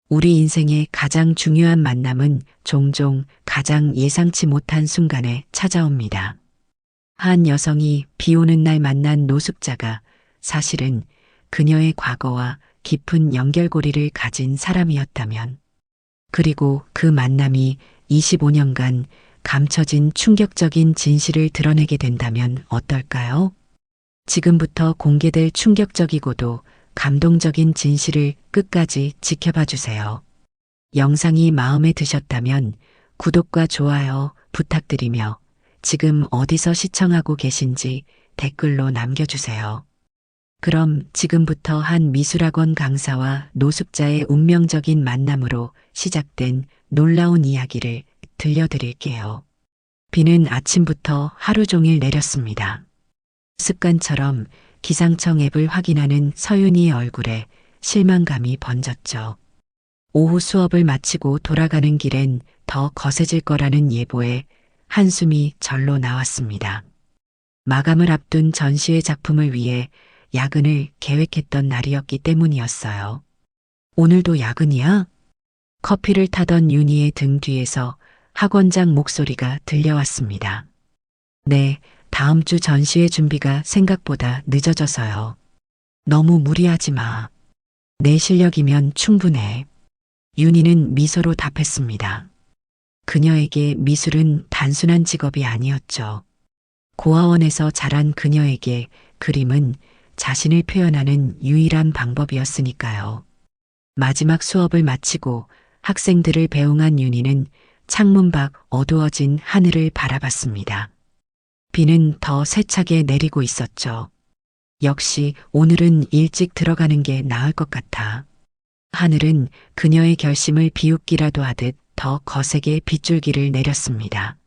우리 인생의 가장 중요한 만남은 종종 가장 예상치 못한 순간에 찾아옵니다. 한 여성이 비 오는 날 만난 노숙자가 사실은 그녀의 과거와 깊은 연결고리를 가진 사람이었다면, 그리고 그 만남이 25년간 감춰진 충격적인 진실을 드러내게 된다면 어떨까요? 지금부터 공개될 충격적이고도 감동적인 진실을 끝까지 지켜봐 주세요. 영상이 마음에 드셨다면 구독과 좋아요 부탁드리며 지금 어디서 시청하고 계신지 댓글로 남겨주세요. 그럼 지금부터 한 미술학원 강사와 노숙자의 운명적인 만남으로 시작된 놀라운 이야기를 들려드릴게요. 비는 아침부터 하루 종일 내렸습니다. 습관처럼 기상청 앱을 확인하는 서윤이의 얼굴에 실망감이 번졌죠. 오후 수업을 마치고 돌아가는 길엔 더 거세질 거라는 예보에 한숨이 절로 나왔습니다. 마감을 앞둔 전시회 작품을 위해 야근을 계획했던 날이었기 때문이었어요. 오늘도 야근이야? 커피를 타던 윤희의 등 뒤에서 학원장 목소리가 들려왔습니다. 네, 다음 주 전시회 준비가 생각보다 늦어져서요. 너무 무리하지 마. 내 실력이면 충분해. 윤희는 미소로 답했습니다. 그녀에게 미술은 단순한 직업이 아니었죠. 고아원에서 자란 그녀에게 그림은 자신을 표현하는 유일한 방법이었으니까요. 마지막 수업을 마치고 학생들을 배웅한 윤희는 창문 밖 어두워진 하늘을 바라봤습니다. 비는 더 세차게 내리고 있었죠. 역시 오늘은 일찍 들어가는 게 나을 것 같아. 하늘은 그녀의 결심을 비웃기라도 하듯 더 거세게 빗줄기를 내렸습니다.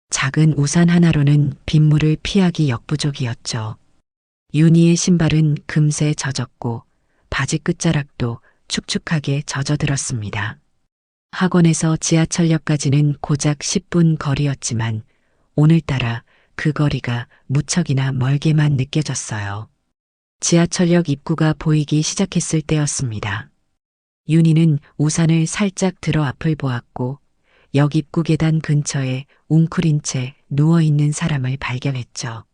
작은 우산 하나로는 빗물을 피하기 역부족이었죠. 윤희의 신발은 금세 젖었고 바지 끝자락도 축축하게 젖어들었습니다. 학원에서 지하철역까지는 고작 10분 거리였지만 오늘따라 그 거리가 무척이나 멀게만 느껴졌어요. 지하철역 입구가 보이기 시작했을 때였습니다. 윤희는 우산을 살짝 들어 앞을 보았고 역 입구 계단 근처에 웅크린 채 누워있는 사람을 발견했죠.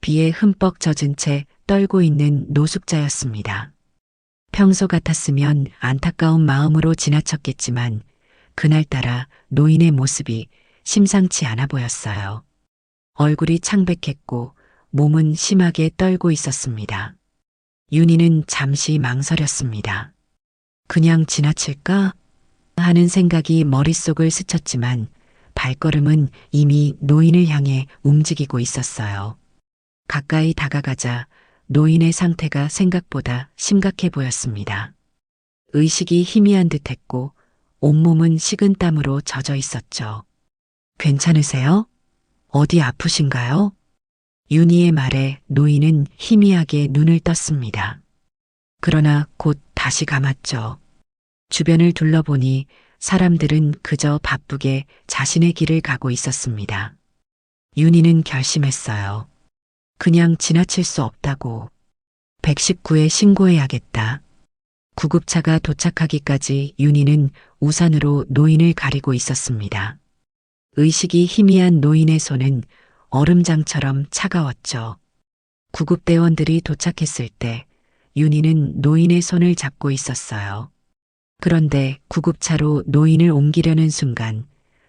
비에 흠뻑 젖은 채 떨고 있는 노숙자였습니다. 평소 같았으면 안타까운 마음으로 지나쳤겠지만 그날따라 노인의 모습이 심상치 않아 보였어요. 얼굴이 창백했고 몸은 심하게 떨고 있었습니다. 윤희는 잠시 망설였습니다. 그냥 지나칠까 하는 생각이 머릿속을 스쳤지만 발걸음은 이미 노인을 향해 움직이고 있었어요. 가까이 다가가자 노인의 상태가 생각보다 심각해 보였습니다. 의식이 희미한 듯했고 온몸은 식은땀으로 젖어 있었죠. 괜찮으세요? 어디 아프신가요? 윤희의 말에 노인은 희미하게 눈을 떴습니다. 그러나 곧 다시 감았죠. 주변을 둘러보니 사람들은 그저 바쁘게 자신의 길을 가고 있었습니다. 윤희는 결심했어요. 그냥 지나칠 수 없다고. 119에 신고해야겠다. 구급차가 도착하기까지 윤희는 우산으로 노인을 가리고 있었습니다. 의식이 희미한 노인의 손은 얼음장처럼 차가웠죠. 구급대원들이 도착했을 때 윤희는 노인의 손을 잡고 있었어요. 그런데 구급차로 노인을 옮기려는 순간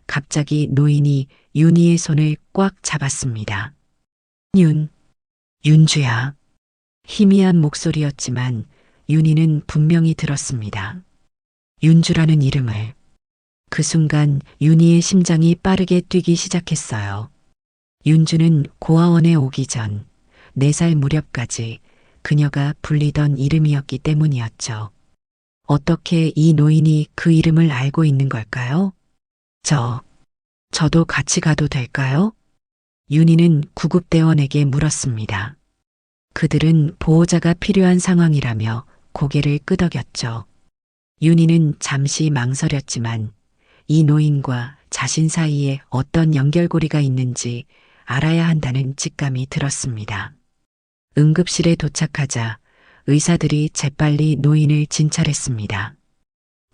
갑자기 노인이 윤희의 손을 꽉 잡았습니다. 윤주야. 희미한 목소리였지만 윤희는 분명히 들었습니다. 윤주라는 이름을. 그 순간 윤희의 심장이 빠르게 뛰기 시작했어요. 윤주는 고아원에 오기 전 4살 무렵까지 그녀가 불리던 이름이었기 때문이었죠. 어떻게 이 노인이 그 이름을 알고 있는 걸까요? 저도 같이 가도 될까요? 윤희는 구급대원에게 물었습니다. 그들은 보호자가 필요한 상황이라며 고개를 끄덕였죠. 윤희는 잠시 망설였지만 이 노인과 자신 사이에 어떤 연결고리가 있는지 알아야 한다는 직감이 들었습니다. 응급실에 도착하자 의사들이 재빨리 노인을 진찰했습니다.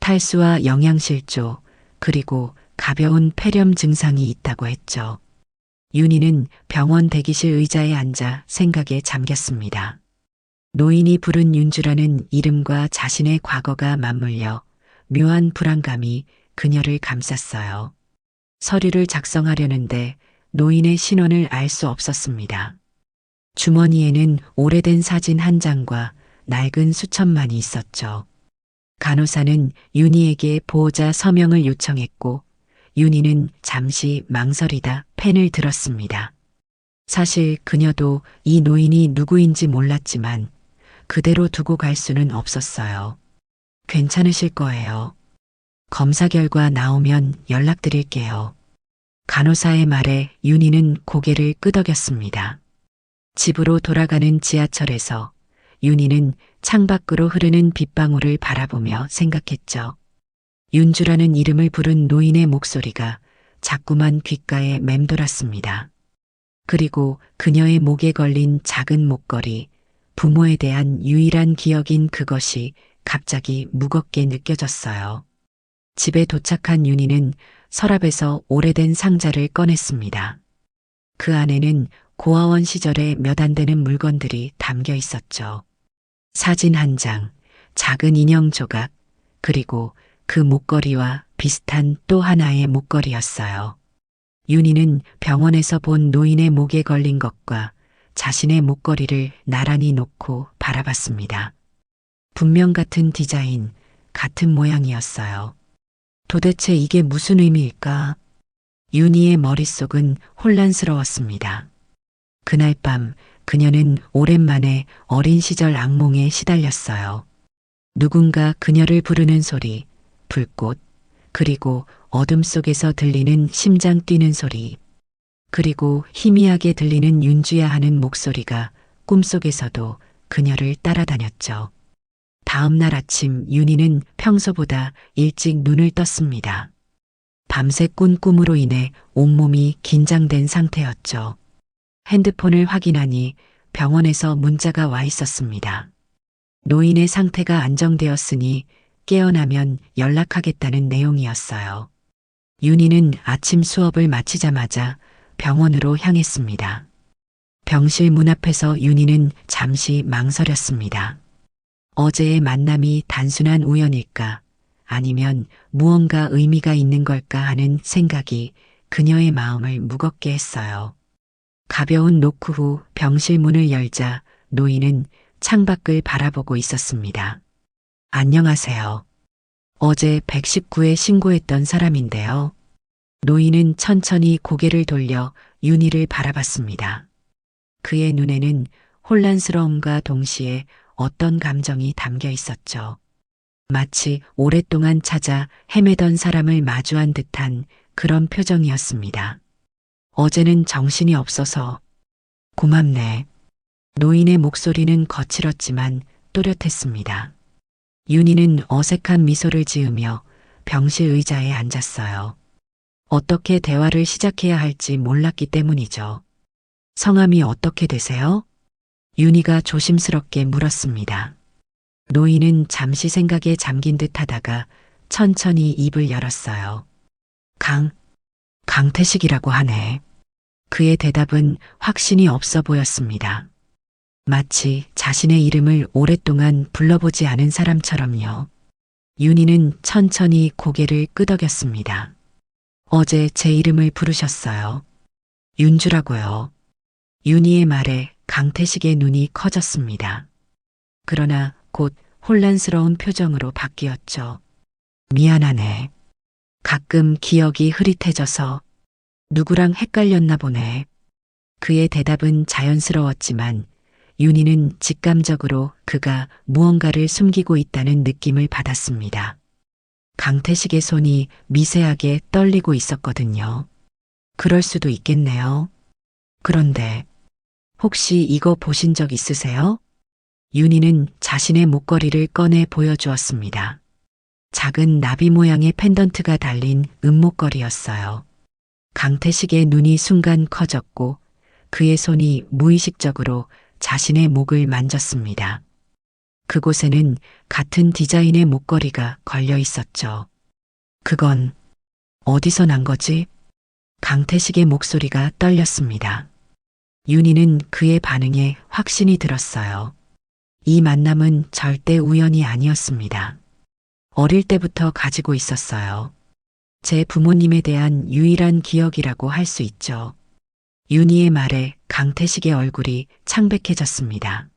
탈수와 영양실조, 그리고 가벼운 폐렴 증상이 있다고 했죠. 윤희는 병원 대기실 의자에 앉아 생각에 잠겼습니다. 노인이 부른 윤주라는 이름과 자신의 과거가 맞물려 묘한 불안감이 그녀를 감쌌어요. 서류를 작성하려는데 노인의 신원을 알 수 없었습니다. 주머니에는 오래된 사진 한 장과 낡은 수첩만이 있었죠. 간호사는 윤희에게 보호자 서명을 요청했고 윤희는 잠시 망설이다 펜을 들었습니다. 사실 그녀도 이 노인이 누구인지 몰랐지만 그대로 두고 갈 수는 없었어요. 괜찮으실 거예요. 검사 결과 나오면 연락드릴게요. 간호사의 말에 윤희는 고개를 끄덕였습니다. 집으로 돌아가는 지하철에서 윤희는 창밖으로 흐르는 빗방울을 바라보며 생각했죠. 윤주라는 이름을 부른 노인의 목소리가 자꾸만 귓가에 맴돌았습니다. 그리고 그녀의 목에 걸린 작은 목걸이, 부모에 대한 유일한 기억인 그것이 갑자기 무겁게 느껴졌어요. 집에 도착한 윤희는 서랍에서 오래된 상자를 꺼냈습니다. 그 안에는 고아원 시절에 몇 안 되는 물건들이 담겨 있었죠. 사진 한 장, 작은 인형 조각, 그리고 그 목걸이와 비슷한 또 하나의 목걸이였어요. 윤희는 병원에서 본 노인의 목에 걸린 것과 자신의 목걸이를 나란히 놓고 바라봤습니다. 분명 같은 디자인, 같은 모양이었어요. 도대체 이게 무슨 의미일까? 윤희의 머릿속은 혼란스러웠습니다. 그날 밤 그녀는 오랜만에 어린 시절 악몽에 시달렸어요. 누군가 그녀를 부르는 소리, 불꽃, 그리고 어둠 속에서 들리는 심장 뛰는 소리, 그리고 희미하게 들리는 윤주야 하는 목소리가 꿈속에서도 그녀를 따라다녔죠. 다음 날 아침 윤희는 평소보다 일찍 눈을 떴습니다. 밤새 꾼 꿈으로 인해 온몸이 긴장된 상태였죠. 핸드폰을 확인하니 병원에서 문자가 와 있었습니다. 노인의 상태가 안정되었으니 깨어나면 연락하겠다는 내용이었어요. 윤희는 아침 수업을 마치자마자 병원으로 향했습니다. 병실 문 앞에서 윤희는 잠시 망설였습니다. 어제의 만남이 단순한 우연일까? 아니면 무언가 의미가 있는 걸까 하는 생각이 그녀의 마음을 무겁게 했어요. 가벼운 노크 후 병실 문을 열자 노인은 창밖을 바라보고 있었습니다. 안녕하세요. 어제 119에 신고했던 사람인데요. 노인은 천천히 고개를 돌려 윤희를 바라봤습니다. 그의 눈에는 혼란스러움과 동시에 어떤 감정이 담겨 있었죠. 마치 오랫동안 찾아 헤매던 사람을 마주한 듯한 그런 표정이었습니다. 어제는 정신이 없어서 고맙네. 노인의 목소리는 거칠었지만 또렷했습니다. 윤희는 어색한 미소를 지으며 병실 의자에 앉았어요. 어떻게 대화를 시작해야 할지 몰랐기 때문이죠. 성함이 어떻게 되세요? 윤희가 조심스럽게 물었습니다. 노인은 잠시 생각에 잠긴 듯 하다가 천천히 입을 열었어요. 강태식이라고 하네. 그의 대답은 확신이 없어 보였습니다. 마치 자신의 이름을 오랫동안 불러보지 않은 사람처럼요. 윤희는 천천히 고개를 끄덕였습니다. 어제 제 이름을 부르셨어요. 윤주라고요. 윤희의 말에 강태식의 눈이 커졌습니다. 그러나 곧 혼란스러운 표정으로 바뀌었죠. 미안하네. 가끔 기억이 흐릿해져서 누구랑 헷갈렸나 보네. 그의 대답은 자연스러웠지만 윤희는 직감적으로 그가 무언가를 숨기고 있다는 느낌을 받았습니다. 강태식의 손이 미세하게 떨리고 있었거든요. 그럴 수도 있겠네요. 그런데 혹시 이거 보신 적 있으세요? 윤희는 자신의 목걸이를 꺼내 보여주었습니다. 작은 나비 모양의 펜던트가 달린 은목걸이였어요. 강태식의 눈이 순간 커졌고 그의 손이 무의식적으로 자신의 목을 만졌습니다. 그곳에는 같은 디자인의 목걸이가 걸려 있었죠. 그건 어디서 난 거지? 강태식의 목소리가 떨렸습니다. 윤희는 그의 반응에 확신이 들었어요. 이 만남은 절대 우연이 아니었습니다. 어릴 때부터 가지고 있었어요. 제 부모님에 대한 유일한 기억이라고 할 수 있죠. 윤희의 말에 강태식의 얼굴이 창백해졌습니다.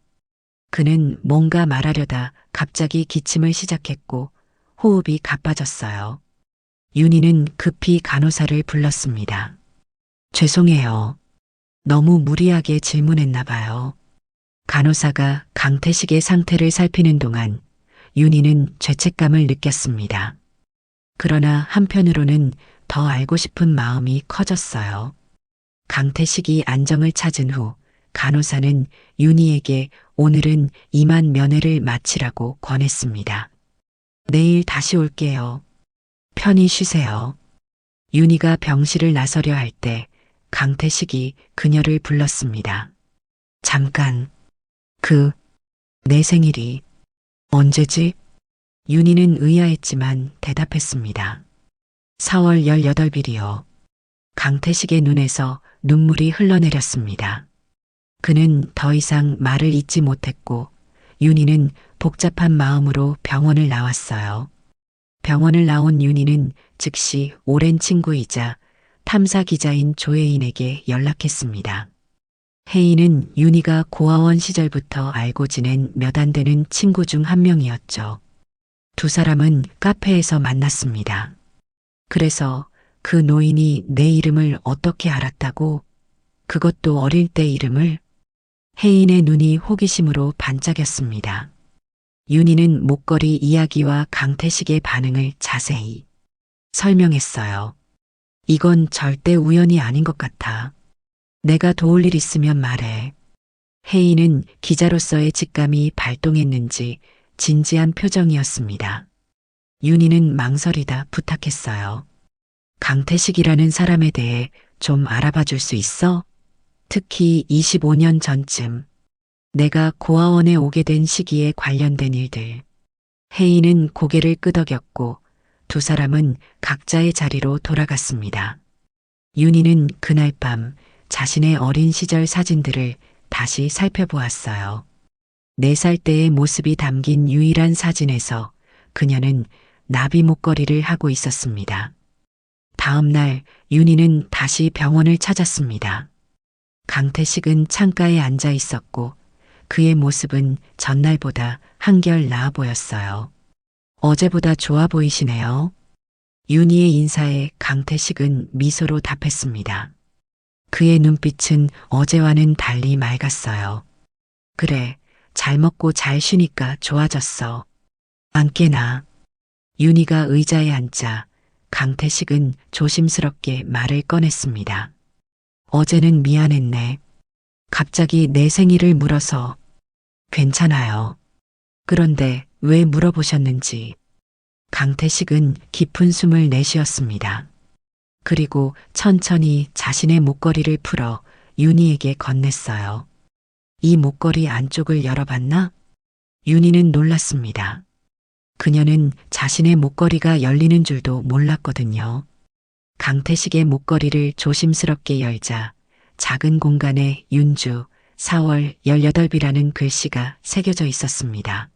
그는 뭔가 말하려다 갑자기 기침을 시작했고 호흡이 가빠졌어요. 윤희는 급히 간호사를 불렀습니다. 죄송해요. 너무 무리하게 질문했나 봐요. 간호사가 강태식의 상태를 살피는 동안 윤희는 죄책감을 느꼈습니다. 그러나 한편으로는 더 알고 싶은 마음이 커졌어요. 강태식이 안정을 찾은 후 간호사는 윤희에게 오늘은 이만 면회를 마치라고 권했습니다. 내일 다시 올게요. 편히 쉬세요. 윤희가 병실을 나서려 할 때 강태식이 그녀를 불렀습니다. 잠깐, 내 생일이 언제지? 윤희는 의아했지만 대답했습니다. 4월 18일이요. 강태식의 눈에서 눈물이 흘러내렸습니다. 그는 더 이상 말을 잇지 못했고 윤희는 복잡한 마음으로 병원을 나왔어요. 병원을 나온 윤희는 즉시 오랜 친구이자 탐사 기자인 조혜인에게 연락했습니다. 혜인은 윤희가 고아원 시절부터 알고 지낸 몇 안 되는 친구 중 한 명이었죠. 두 사람은 카페에서 만났습니다. 그래서 그 노인이 내 이름을 어떻게 알았다고? 그것도 어릴 때 이름을? 혜인의 눈이 호기심으로 반짝였습니다. 윤희는 목걸이 이야기와 강태식의 반응을 자세히 설명했어요. 이건 절대 우연이 아닌 것 같아. 내가 도울 일 있으면 말해. 혜인은 기자로서의 직감이 발동했는지 진지한 표정이었습니다. 윤희는 망설이다 부탁했어요. 강태식이라는 사람에 대해 좀 알아봐 줄 수 있어? 특히 25년 전쯤 내가 고아원에 오게 된 시기에 관련된 일들. 혜인은 고개를 끄덕였고 두 사람은 각자의 자리로 돌아갔습니다. 윤희는 그날 밤 자신의 어린 시절 사진들을 다시 살펴보았어요. 4살 때의 모습이 담긴 유일한 사진에서 그녀는 나비 목걸이를 하고 있었습니다. 다음 날 윤희는 다시 병원을 찾았습니다. 강태식은 창가에 앉아 있었고 그의 모습은 전날보다 한결 나아 보였어요. 어제보다 좋아 보이시네요. 윤희의 인사에 강태식은 미소로 답했습니다. 그의 눈빛은 어제와는 달리 맑았어요. 그래, 잘 먹고 잘 쉬니까 좋아졌어. 안 깨나. 윤희가 의자에 앉자 강태식은 조심스럽게 말을 꺼냈습니다. 어제는 미안했네. 갑자기 내 생일을 물어서. 괜찮아요. 그런데 왜 물어보셨는지. 강태식은 깊은 숨을 내쉬었습니다. 그리고 천천히 자신의 목걸이를 풀어 윤희에게 건넸어요. 이 목걸이 안쪽을 열어봤나? 윤희는 놀랐습니다. 그녀는 자신의 목걸이가 열리는 줄도 몰랐거든요. 강태식의 목걸이를 조심스럽게 열자 작은 공간에 윤주 4월 18이라는 글씨가 새겨져 있었습니다.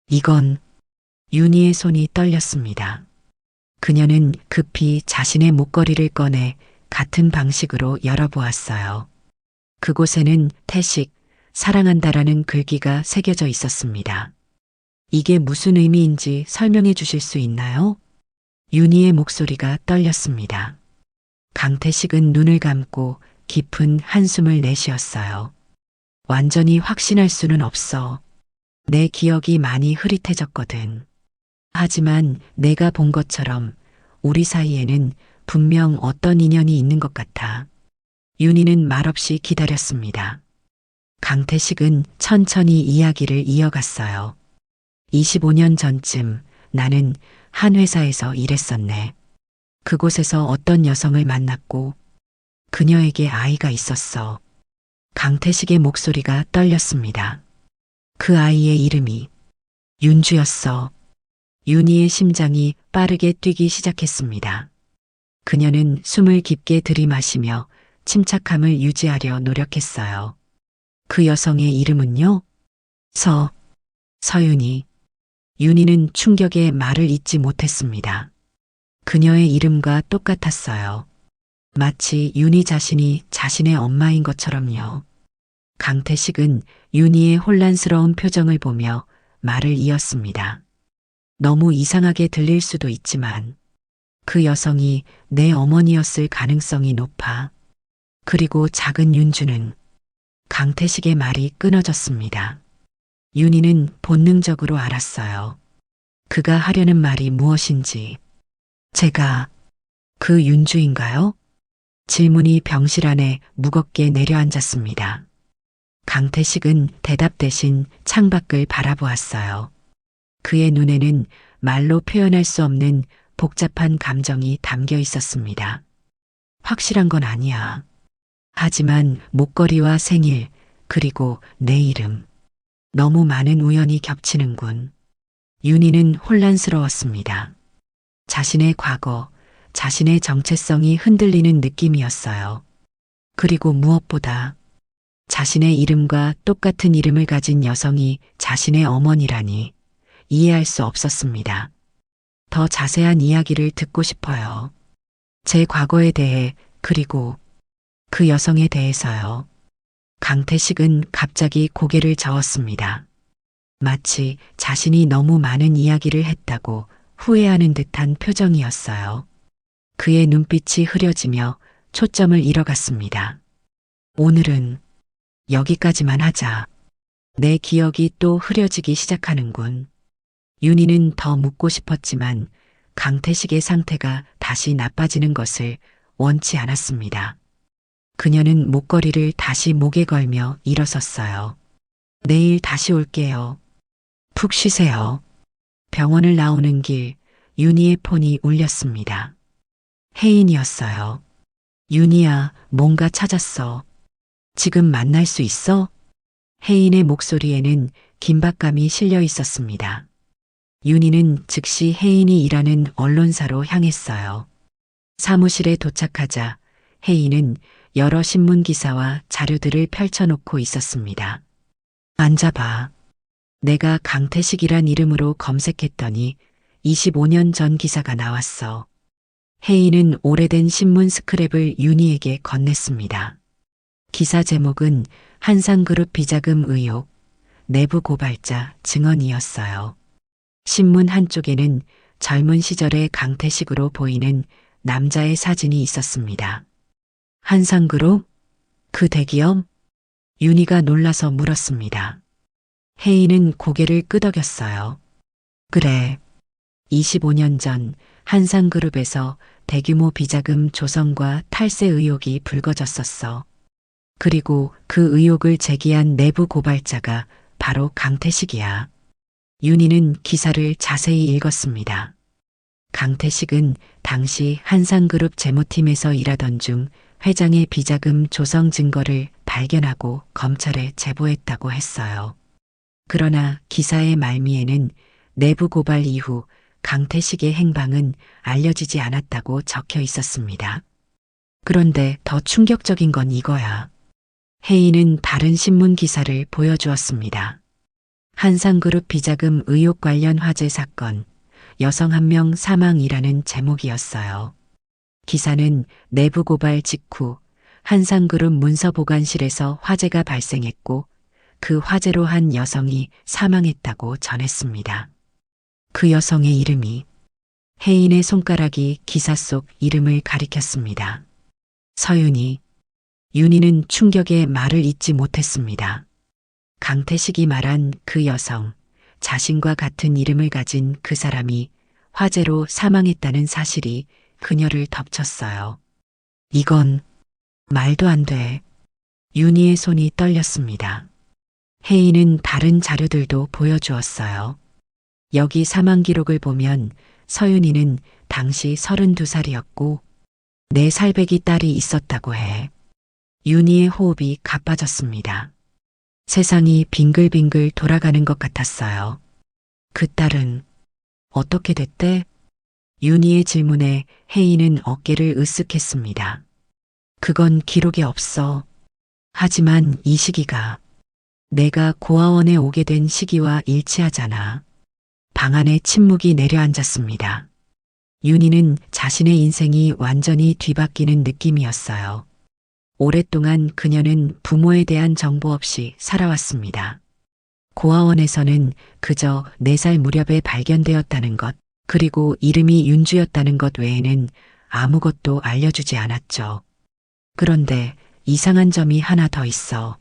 이건 윤희의 손이 떨렸습니다. 그녀는 급히 자신의 목걸이를 꺼내 같은 방식으로 열어보았어요. 그곳에는 태식, 사랑한다라는 글귀가 새겨져 있었습니다. 이게 무슨 의미인지 설명해 주실 수 있나요? 윤희의 목소리가 떨렸습니다. 강태식은 눈을 감고 깊은 한숨을 내쉬었어요. 완전히 확신할 수는 없어. 내 기억이 많이 흐릿해졌거든. 하지만 내가 본 것처럼 우리 사이에는 분명 어떤 인연이 있는 것 같아. 윤희는 말없이 기다렸습니다. 강태식은 천천히 이야기를 이어갔어요. 25년 전쯤 나는 한 회사에서 일했었네. 그곳에서 어떤 여성을 만났고 그녀에게 아이가 있었어. 강태식의 목소리가 떨렸습니다. 그 아이의 이름이 윤주였어. 윤희의 심장이 빠르게 뛰기 시작했습니다. 그녀는 숨을 깊게 들이마시며 침착함을 유지하려 노력했어요. 그 여성의 이름은요? 서윤희. 윤희는 충격에 말을 잇지 못했습니다. 그녀의 이름과 똑같았어요. 마치 윤희 자신이 자신의 엄마인 것처럼요. 강태식은 윤희의 혼란스러운 표정을 보며 말을 이었습니다. 너무 이상하게 들릴 수도 있지만 그 여성이 내 어머니였을 가능성이 높아. 그리고 작은 윤주는 강태식의 말이 끊어졌습니다. 윤희는 본능적으로 알았어요. 그가 하려는 말이 무엇인지. 제가 그 윤주인가요? 질문이 병실 안에 무겁게 내려앉았습니다. 강태식은 대답 대신 창밖을 바라보았어요. 그의 눈에는 말로 표현할 수 없는 복잡한 감정이 담겨 있었습니다. 확실한 건 아니야. 하지만 목걸이와 생일, 그리고 내 이름. 너무 많은 우연이 겹치는군. 윤희는 혼란스러웠습니다. 자신의 과거, 자신의 정체성이 흔들리는 느낌이었어요. 그리고 무엇보다 자신의 이름과 똑같은 이름을 가진 여성이 자신의 어머니라니 이해할 수 없었습니다. 더 자세한 이야기를 듣고 싶어요. 제 과거에 대해, 그리고 그 여성에 대해서요. 강태식은 갑자기 고개를 저었습니다. 마치 자신이 너무 많은 이야기를 했다고 후회하는 듯한 표정이었어요. 그의 눈빛이 흐려지며 초점을 잃어갔습니다. 오늘은 여기까지만 하자. 내 기억이 또 흐려지기 시작하는군. 윤희는 더 묻고 싶었지만 강태식의 상태가 다시 나빠지는 것을 원치 않았습니다. 그녀는 목걸이를 다시 목에 걸며 일어섰어요. 내일 다시 올게요. 푹 쉬세요. 병원을 나오는 길 윤희의 폰이 울렸습니다. 혜인이었어요. 윤희야, 뭔가 찾았어. 지금 만날 수 있어? 혜인의 목소리에는 긴박감이 실려 있었습니다. 윤희는 즉시 혜인이 일하는 언론사로 향했어요. 사무실에 도착하자 혜인은 여러 신문 기사와 자료들을 펼쳐놓고 있었습니다. 앉아봐. 내가 강태식이란 이름으로 검색했더니 25년 전 기사가 나왔어. 혜인은 오래된 신문 스크랩을 윤희에게 건넸습니다. 기사 제목은 한상그룹 비자금 의혹, 내부 고발자 증언이었어요. 신문 한쪽에는 젊은 시절의 강태식으로 보이는 남자의 사진이 있었습니다. 한상그룹? 그 대기업? 윤희가 놀라서 물었습니다. 혜인은 고개를 끄덕였어요. 그래. 25년 전 한상그룹에서 대규모 비자금 조성과 탈세 의혹이 불거졌었어. 그리고 그 의혹을 제기한 내부 고발자가 바로 강태식이야. 윤희는 기사를 자세히 읽었습니다. 강태식은 당시 한상그룹 재무팀에서 일하던 중 회장의 비자금 조성 증거를 발견하고 검찰에 제보했다고 했어요. 그러나 기사의 말미에는 내부 고발 이후 강태식의 행방은 알려지지 않았다고 적혀 있었습니다. 그런데 더 충격적인 건 이거야. 혜인은 다른 신문 기사를 보여주었습니다. 한상그룹 비자금 의혹 관련 화재 사건, 여성 한 명 사망이라는 제목이었어요. 기사는 내부 고발 직후 한상그룹 문서보관실에서 화재가 발생했고 그 화재로 한 여성이 사망했다고 전했습니다. 그 여성의 이름이 혜인의 손가락이 기사 속 이름을 가리켰습니다. 서윤희. 윤희는 충격에 말을 잇지 못했습니다. 강태식이 말한 그 여성, 자신과 같은 이름을 가진 그 사람이 화재로 사망했다는 사실이 그녀를 덮쳤어요. 이건 말도 안 돼. 윤희의 손이 떨렸습니다. 혜인은 다른 자료들도 보여주었어요. 여기 사망 기록을 보면 서윤희는 당시 32살이었고 4살배기 딸이 있었다고 해. 윤희의 호흡이 가빠졌습니다. 세상이 빙글빙글 돌아가는 것 같았어요. 그 딸은 어떻게 됐대? 윤희의 질문에 혜인은 어깨를 으쓱했습니다. 그건 기록에 없어. 하지만 이 시기가 내가 고아원에 오게 된 시기와 일치하잖아. 방 안에 침묵이 내려앉았습니다. 윤희는 자신의 인생이 완전히 뒤바뀌는 느낌이었어요. 오랫동안 그녀는 부모에 대한 정보 없이 살아왔습니다. 고아원에서는 그저 4살 무렵에 발견되었다는 것, 그리고 이름이 윤주였다는 것 외에는 아무것도 알려주지 않았죠. 그런데 이상한 점이 하나 더 있어.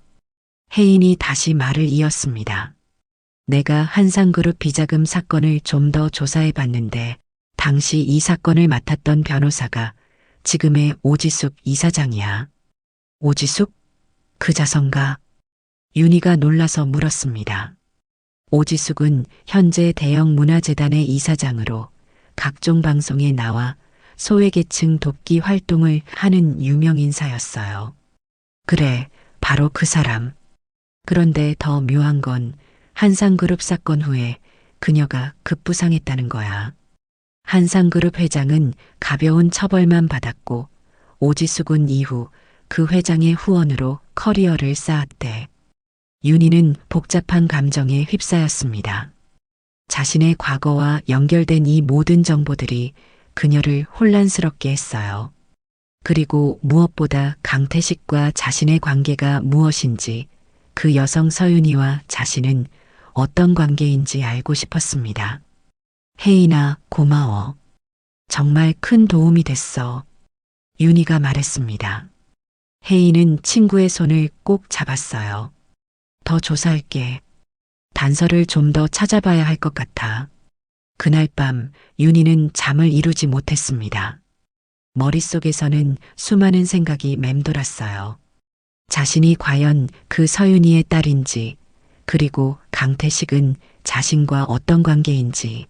혜인이 다시 말을 이었습니다. 내가 한상그룹 비자금 사건을 좀 더 조사해 봤는데 당시 이 사건을 맡았던 변호사가 지금의 오지숙 이사장이야. 오지숙? 그 자선가? 윤희가 놀라서 물었습니다. 오지숙은 현재 대형 문화재단의 이사장으로 각종 방송에 나와 소외계층 돕기 활동을 하는 유명 인사였어요. 그래, 바로 그 사람. 그런데 더 묘한 건 한상그룹 사건 후에 그녀가 급부상했다는 거야. 한상그룹 회장은 가벼운 처벌만 받았고 오지숙은 이후 그 회장의 후원으로 커리어를 쌓았대. 윤희는 복잡한 감정에 휩싸였습니다. 자신의 과거와 연결된 이 모든 정보들이 그녀를 혼란스럽게 했어요. 그리고 무엇보다 강태식과 자신의 관계가 무엇인지, 그 여성 서윤이와 자신은 어떤 관계인지 알고 싶었습니다. 혜인아, 고마워. 정말 큰 도움이 됐어. 윤희가 말했습니다. 혜인은 친구의 손을 꼭 잡았어요. 더 조사할게. 단서를 좀 더 찾아봐야 할 것 같아. 그날 밤 윤희는 잠을 이루지 못했습니다. 머릿속에서는 수많은 생각이 맴돌았어요. 자신이 과연 그 서윤이의 딸인지, 그리고 강태식은 자신과 어떤 관계인지,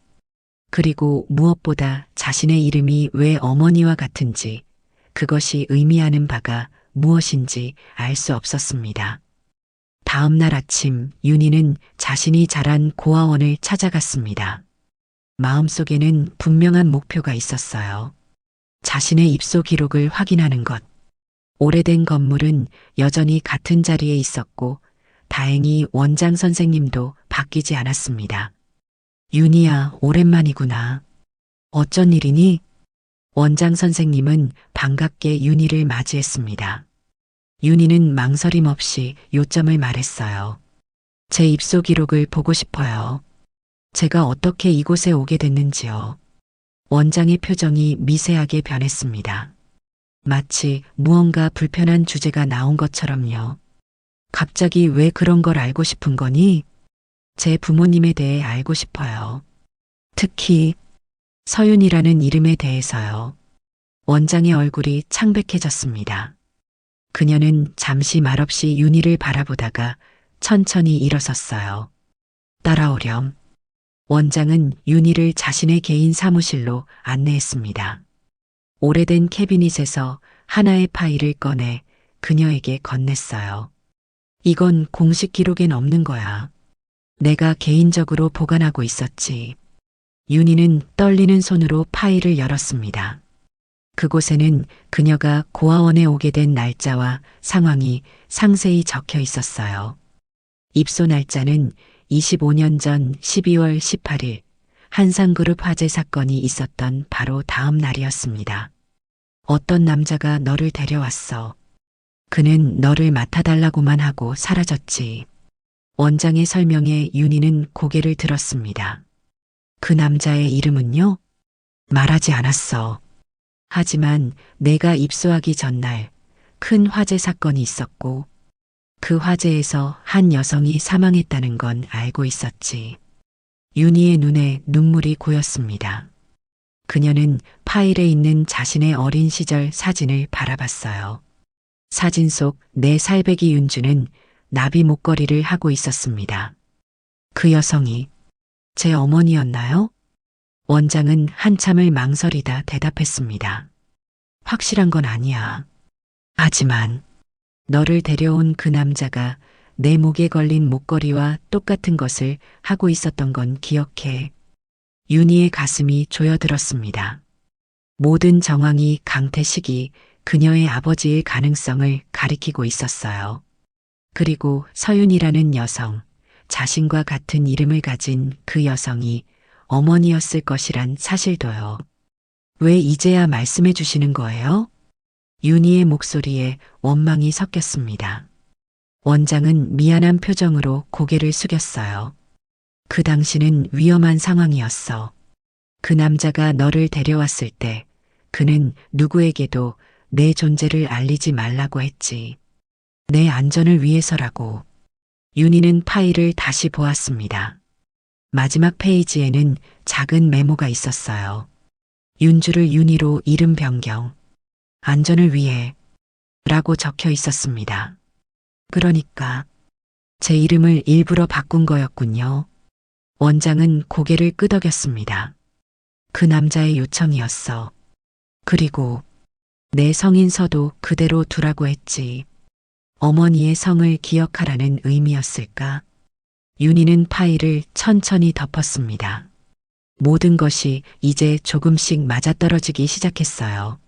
그리고 무엇보다 자신의 이름이 왜 어머니와 같은지, 그것이 의미하는 바가 무엇인지 알 수 없었습니다. 다음 날 아침 윤희는 자신이 자란 고아원을 찾아갔습니다. 마음속에는 분명한 목표가 있었어요. 자신의 입소 기록을 확인하는 것. 오래된 건물은 여전히 같은 자리에 있었고 다행히 원장 선생님도 바뀌지 않았습니다. 윤희야, 오랜만이구나. 어쩐 일이니? 원장 선생님은 반갑게 윤희를 맞이했습니다. 윤희는 망설임 없이 요점을 말했어요. 제 입소 기록을 보고 싶어요. 제가 어떻게 이곳에 오게 됐는지요. 원장의 표정이 미세하게 변했습니다. 마치 무언가 불편한 주제가 나온 것처럼요. 갑자기 왜 그런 걸 알고 싶은 거니? 제 부모님에 대해 알고 싶어요. 특히 서윤이라는 이름에 대해서요. 원장의 얼굴이 창백해졌습니다. 그녀는 잠시 말없이 윤희를 바라보다가 천천히 일어섰어요. 따라오렴. 원장은 윤희를 자신의 개인 사무실로 안내했습니다. 오래된 캐비닛에서 하나의 파일을 꺼내 그녀에게 건넸어요. 이건 공식 기록엔 없는 거야. 내가 개인적으로 보관하고 있었지. 윤희는 떨리는 손으로 파일을 열었습니다. 그곳에는 그녀가 고아원에 오게 된 날짜와 상황이 상세히 적혀 있었어요. 입소 날짜는 25년 전 12월 18일 한상그룹 화재 사건이 있었던 바로 다음 날이었습니다. 어떤 남자가 너를 데려왔어. 그는 너를 맡아달라고만 하고 사라졌지. 원장의 설명에 윤희는 고개를 들었습니다. 그 남자의 이름은요? 말하지 않았어. 하지만 내가 입소하기 전날 큰 화재 사건이 있었고 그 화재에서 한 여성이 사망했다는 건 알고 있었지. 윤희의 눈에 눈물이 고였습니다. 그녀는 파일에 있는 자신의 어린 시절 사진을 바라봤어요. 사진 속 내 살배기 윤주는 나비 목걸이를 하고 있었습니다. 그 여성이 제 어머니였나요? 원장은 한참을 망설이다 대답했습니다. 확실한 건 아니야. 하지만 너를 데려온 그 남자가 내 목에 걸린 목걸이와 똑같은 것을 하고 있었던 건 기억해. 윤희의 가슴이 조여들었습니다. 모든 정황이 강태식이 그녀의 아버지일 가능성을 가리키고 있었어요. 그리고 서윤이라는 여성, 자신과 같은 이름을 가진 그 여성이 어머니였을 것이란 사실도요. 왜 이제야 말씀해 주시는 거예요? 윤희의 목소리에 원망이 섞였습니다. 원장은 미안한 표정으로 고개를 숙였어요. 그 당시는 위험한 상황이었어. 그 남자가 너를 데려왔을 때 그는 누구에게도 내 존재를 알리지 말라고 했지. 내 안전을 위해서라고. 윤희는 파일을 다시 보았습니다. 마지막 페이지에는 작은 메모가 있었어요. 윤주를 윤희로 이름 변경. 안전을 위해 라고 적혀 있었습니다. 그러니까 제 이름을 일부러 바꾼 거였군요. 원장은 고개를 끄덕였습니다. 그 남자의 요청이었어. 그리고 내 성인서도 그대로 두라고 했지. 어머니의 성을 기억하라는 의미였을까? 윤희는 파일을 천천히 덮었습니다. 모든 것이 이제 조금씩 맞아떨어지기 시작했어요.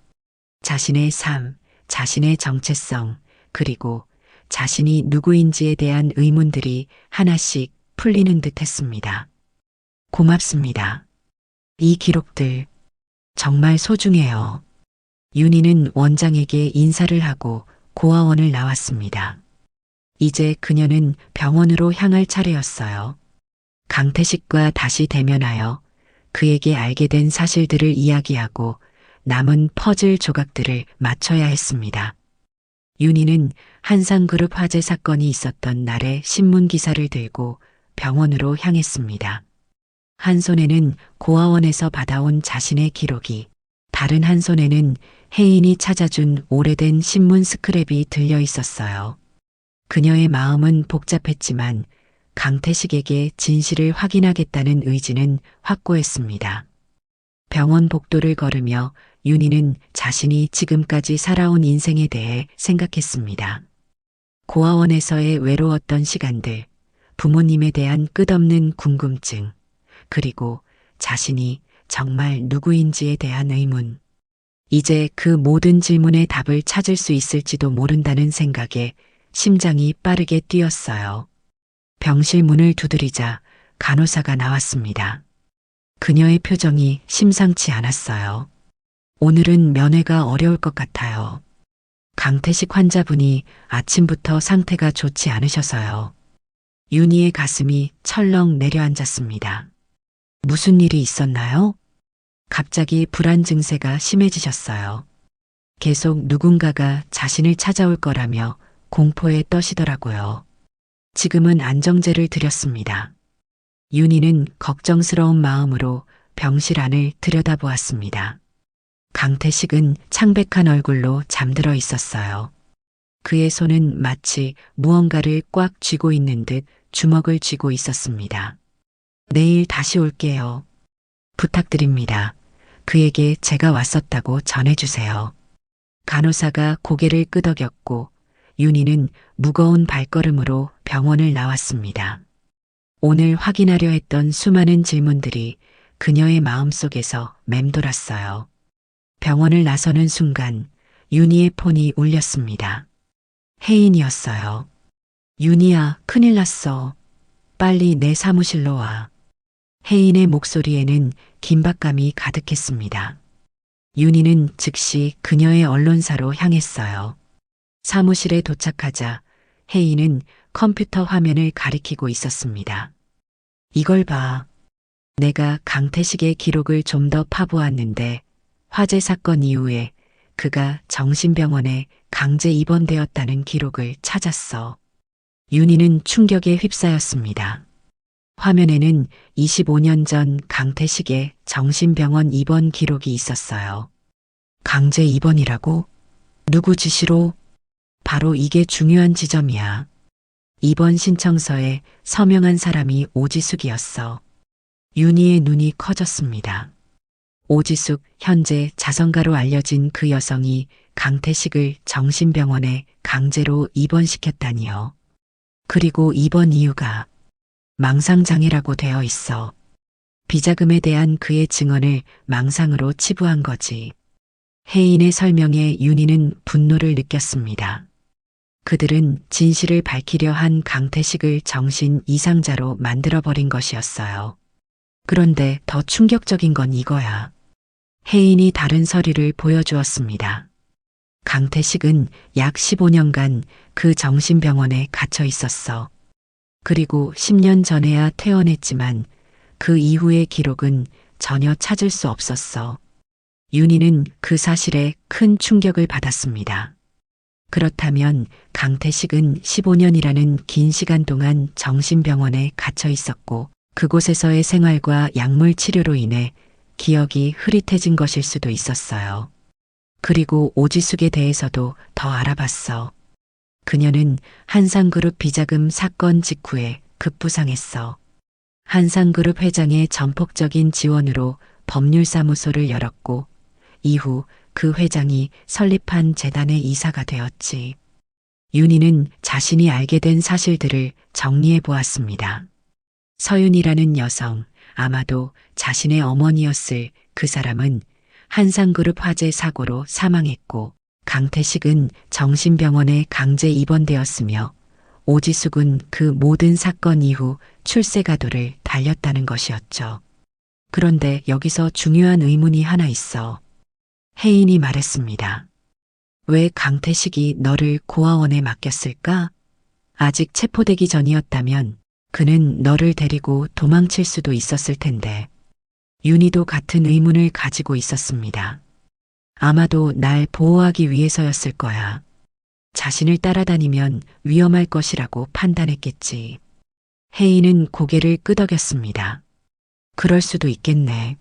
자신의 삶, 자신의 정체성, 그리고 자신이 누구인지에 대한 의문들이 하나씩 풀리는 듯 했습니다. 고맙습니다. 이 기록들 정말 소중해요. 윤희는 원장에게 인사를 하고 고아원을 나왔습니다. 이제 그녀는 병원으로 향할 차례였어요. 강태식과 다시 대면하여 그에게 알게 된 사실들을 이야기하고 남은 퍼즐 조각들을 맞춰야 했습니다. 윤희는 한상그룹 화재 사건이 있었던 날의 신문 기사를 들고 병원으로 향했습니다. 한 손에는 고아원에서 받아온 자신의 기록이, 다른 한 손에는 혜인이 찾아준 오래된 신문 스크랩이 들려 있었어요. 그녀의 마음은 복잡했지만 강태식에게 진실을 확인하겠다는 의지는 확고했습니다. 병원 복도를 걸으며 윤희는 자신이 지금까지 살아온 인생에 대해 생각했습니다. 고아원에서의 외로웠던 시간들, 부모님에 대한 끝없는 궁금증, 그리고 자신이 정말 누구인지에 대한 의문. 이제 그 모든 질문의 답을 찾을 수 있을지도 모른다는 생각에 심장이 빠르게 뛰었어요. 병실 문을 두드리자 간호사가 나왔습니다. 그녀의 표정이 심상치 않았어요. 오늘은 면회가 어려울 것 같아요. 강태식 환자분이 아침부터 상태가 좋지 않으셔서요. 윤희의 가슴이 철렁 내려앉았습니다. 무슨 일이 있었나요? 갑자기 불안 증세가 심해지셨어요. 계속 누군가가 자신을 찾아올 거라며 공포에 떠시더라고요. 지금은 안정제를 드렸습니다. 윤희는 걱정스러운 마음으로 병실 안을 들여다보았습니다. 강태식은 창백한 얼굴로 잠들어 있었어요. 그의 손은 마치 무언가를 꽉 쥐고 있는 듯 주먹을 쥐고 있었습니다. 내일 다시 올게요. 부탁드립니다. 그에게 제가 왔었다고 전해주세요. 간호사가 고개를 끄덕였고 윤희는 무거운 발걸음으로 병원을 나왔습니다. 오늘 확인하려 했던 수많은 질문들이 그녀의 마음속에서 맴돌았어요. 병원을 나서는 순간 윤희의 폰이 울렸습니다. 혜인이었어요. 윤희야, 큰일 났어. 빨리 내 사무실로 와. 혜인의 목소리에는 긴박감이 가득했습니다. 윤희는 즉시 그녀의 언론사로 향했어요. 사무실에 도착하자 혜인은 컴퓨터 화면을 가리키고 있었습니다. 이걸 봐. 내가 강태식의 기록을 좀 더 파보았는데 화재 사건 이후에 그가 정신병원에 강제 입원되었다는 기록을 찾았어. 윤희는 충격에 휩싸였습니다. 화면에는 25년 전 강태식의 정신병원 입원 기록이 있었어요. 강제 입원이라고? 누구 지시로? 바로 이게 중요한 지점이야. 입원 신청서에 서명한 사람이 오지숙이었어. 윤희의 눈이 커졌습니다. 오지숙, 현재 자선가로 알려진 그 여성이 강태식을 정신병원에 강제로 입원시켰다니요. 그리고 이번 이유가 망상장애라고 되어 있어. 비자금에 대한 그의 증언을 망상으로 치부한 거지. 혜인의 설명에 윤희는 분노를 느꼈습니다. 그들은 진실을 밝히려 한 강태식을 정신 이상자로 만들어버린 것이었어요. 그런데 더 충격적인 건 이거야. 혜인이 다른 서류를 보여주었습니다. 강태식은 약 15년간 그 정신병원에 갇혀 있었어. 그리고 10년 전에야 퇴원했지만 그 이후의 기록은 전혀 찾을 수 없었어. 윤희는 그 사실에 큰 충격을 받았습니다. 그렇다면 강태식은 15년이라는 긴 시간 동안 정신병원에 갇혀 있었고 그곳에서의 생활과 약물 치료로 인해 기억이 흐릿해진 것일 수도 있었어요. 그리고 오지숙에 대해서도 더 알아봤어. 그녀는 한상그룹 비자금 사건 직후에 급부상했어. 한상그룹 회장의 전폭적인 지원으로 법률사무소를 열었고 이후 그 회장이 설립한 재단의 이사가 되었지. 윤희는 자신이 알게 된 사실들을 정리해 보았습니다. 서윤이라는 여성, 아마도 자신의 어머니였을 그 사람은 한상그룹 화재 사고로 사망했고 강태식은 정신병원에 강제 입원되었으며 오지숙은 그 모든 사건 이후 출세가도를 달렸다는 것이었죠. 그런데 여기서 중요한 의문이 하나 있어. 혜인이 말했습니다. 왜 강태식이 너를 고아원에 맡겼을까? 아직 체포되기 전이었다면 그는 너를 데리고 도망칠 수도 있었을 텐데. 윤희도 같은 의문을 가지고 있었습니다. 아마도 날 보호하기 위해서였을 거야. 자신을 따라다니면 위험할 것이라고 판단했겠지. 혜인은 고개를 끄덕였습니다. 그럴 수도 있겠네.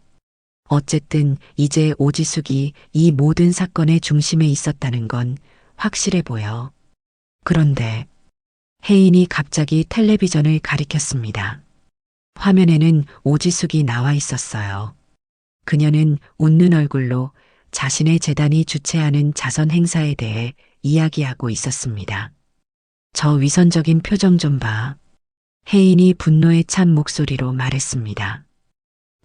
어쨌든 이제 오지숙이 이 모든 사건의 중심에 있었다는 건 확실해 보여. 그런데 혜인이 갑자기 텔레비전을 가리켰습니다. 화면에는 오지숙이 나와 있었어요. 그녀는 웃는 얼굴로 자신의 재단이 주최하는 자선 행사에 대해 이야기하고 있었습니다. 저 위선적인 표정 좀 봐. 혜인이 분노에 찬 목소리로 말했습니다.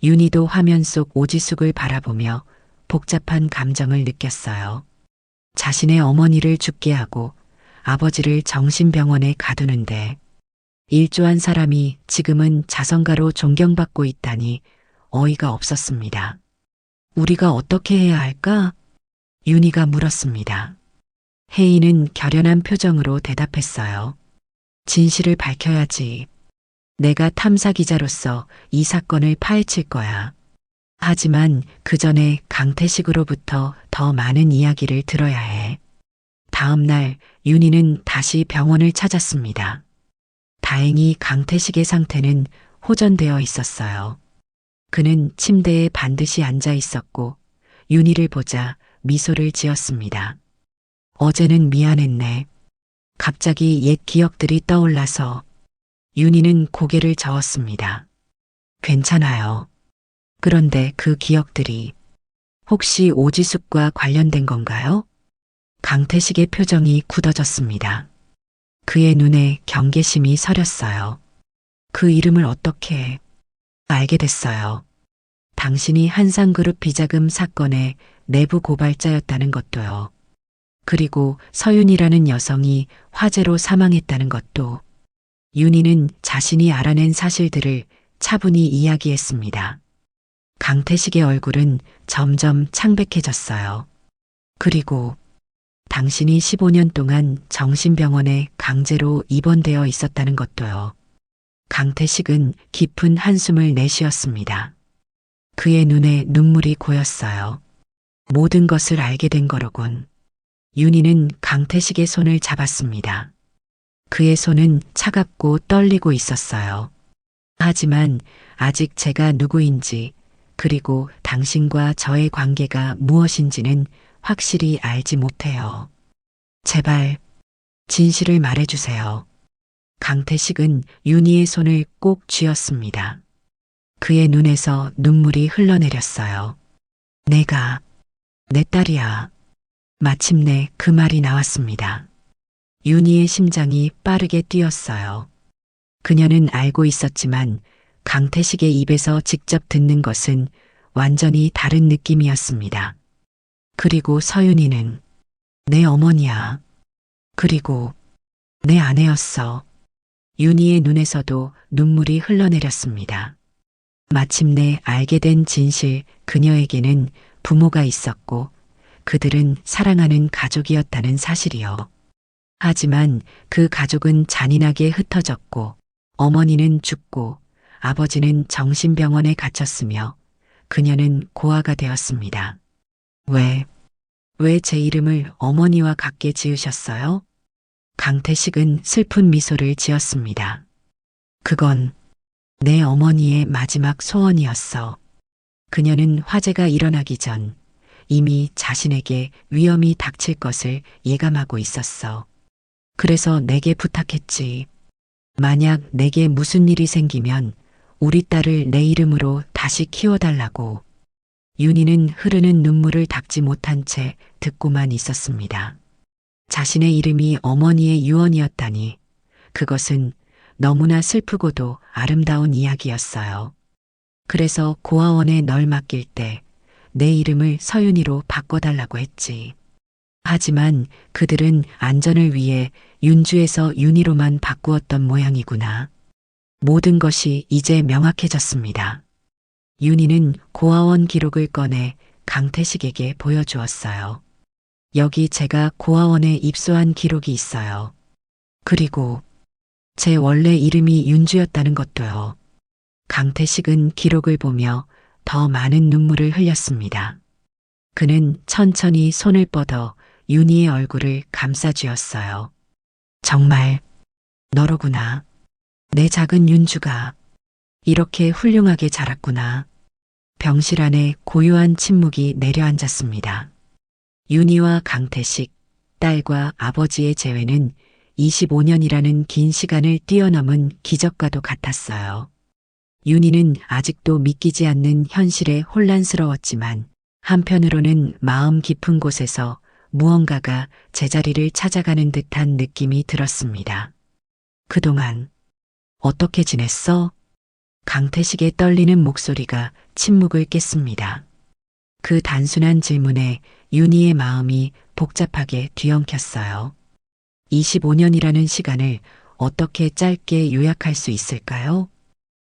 윤희도 화면 속 오지숙을 바라보며 복잡한 감정을 느꼈어요. 자신의 어머니를 죽게 하고 아버지를 정신병원에 가두는데 일조한 사람이 지금은 자선가로 존경받고 있다니 어이가 없었습니다. 우리가 어떻게 해야 할까? 윤희가 물었습니다. 혜인은 결연한 표정으로 대답했어요. 진실을 밝혀야지. 내가 탐사 기자로서 이 사건을 파헤칠 거야. 하지만 그 전에 강태식으로부터 더 많은 이야기를 들어야 해. 다음 날 윤희는 다시 병원을 찾았습니다. 다행히 강태식의 상태는 호전되어 있었어요. 그는 침대에 반드시 앉아 있었고 윤희를 보자 미소를 지었습니다. 어제는 미안했네. 갑자기 옛 기억들이 떠올라서. 윤희는 고개를 저었습니다. 괜찮아요. 그런데 그 기억들이 혹시 오지숙과 관련된 건가요? 강태식의 표정이 굳어졌습니다. 그의 눈에 경계심이 서렸어요. 그 이름을 어떻게 알게 됐어요. 당신이 한상그룹 비자금 사건의 내부 고발자였다는 것도요. 그리고 서윤이라는 여성이 화재로 사망했다는 것도. 윤희는 자신이 알아낸 사실들을 차분히 이야기했습니다. 강태식의 얼굴은 점점 창백해졌어요. 그리고 당신이 15년 동안 정신병원에 강제로 입원되어 있었다는 것도요. 강태식은 깊은 한숨을 내쉬었습니다. 그의 눈에 눈물이 고였어요. 모든 것을 알게 된 거로군. 윤희는 강태식의 손을 잡았습니다. 그의 손은 차갑고 떨리고 있었어요. 하지만 아직 제가 누구인지 그리고 당신과 저의 관계가 무엇인지는 확실히 알지 못해요. 제발 진실을 말해주세요. 강태식은 윤희의 손을 꼭 쥐었습니다. 그의 눈에서 눈물이 흘러내렸어요. 내가 내 딸이야. 마침내 그 말이 나왔습니다. 윤희의 심장이 빠르게 뛰었어요. 그녀는 알고 있었지만 강태식의 입에서 직접 듣는 것은 완전히 다른 느낌이었습니다. 그리고 서윤이는 내 어머니야. 그리고 내 아내였어. 윤희의 눈에서도 눈물이 흘러내렸습니다. 마침내 알게 된 진실, 그녀에게는 부모가 있었고 그들은 사랑하는 가족이었다는 사실이요. 하지만 그 가족은 잔인하게 흩어졌고 어머니는 죽고 아버지는 정신병원에 갇혔으며 그녀는 고아가 되었습니다. 왜 제 이름을 어머니와 같게 지으셨어요? 강태식은 슬픈 미소를 지었습니다. 그건 내 어머니의 마지막 소원이었어. 그녀는 화재가 일어나기 전 이미 자신에게 위험이 닥칠 것을 예감하고 있었어. 그래서 내게 부탁했지. 만약 내게 무슨 일이 생기면 우리 딸을 내 이름으로 다시 키워달라고. 윤희는 흐르는 눈물을 닦지 못한 채 듣고만 있었습니다. 자신의 이름이 어머니의 유언이었다니 그것은 너무나 슬프고도 아름다운 이야기였어요. 그래서 고아원에 널 맡길 때 내 이름을 서윤이로 바꿔달라고 했지. 하지만 그들은 안전을 위해 윤주에서 윤희로만 바꾸었던 모양이구나. 모든 것이 이제 명확해졌습니다. 윤희는 고아원 기록을 꺼내 강태식에게 보여주었어요. 여기 제가 고아원에 입소한 기록이 있어요. 그리고 제 원래 이름이 윤주였다는 것도요. 강태식은 기록을 보며 더 많은 눈물을 흘렸습니다. 그는 천천히 손을 뻗어 윤희의 얼굴을 감싸쥐었어요. 정말 너로구나. 내 작은 윤주가 이렇게 훌륭하게 자랐구나. 병실 안에 고요한 침묵이 내려앉았습니다. 윤희와 강태식, 딸과 아버지의 재회는 25년이라는 긴 시간을 뛰어넘은 기적과도 같았어요. 윤희는 아직도 믿기지 않는 현실에 혼란스러웠지만 한편으로는 마음 깊은 곳에서 무언가가 제자리를 찾아가는 듯한 느낌이 들었습니다. 그동안 어떻게 지냈어? 강태식의 떨리는 목소리가 침묵을 깼습니다. 그 단순한 질문에 윤희의 마음이 복잡하게 뒤엉켰어요. 25년이라는 시간을 어떻게 짧게 요약할 수 있을까요?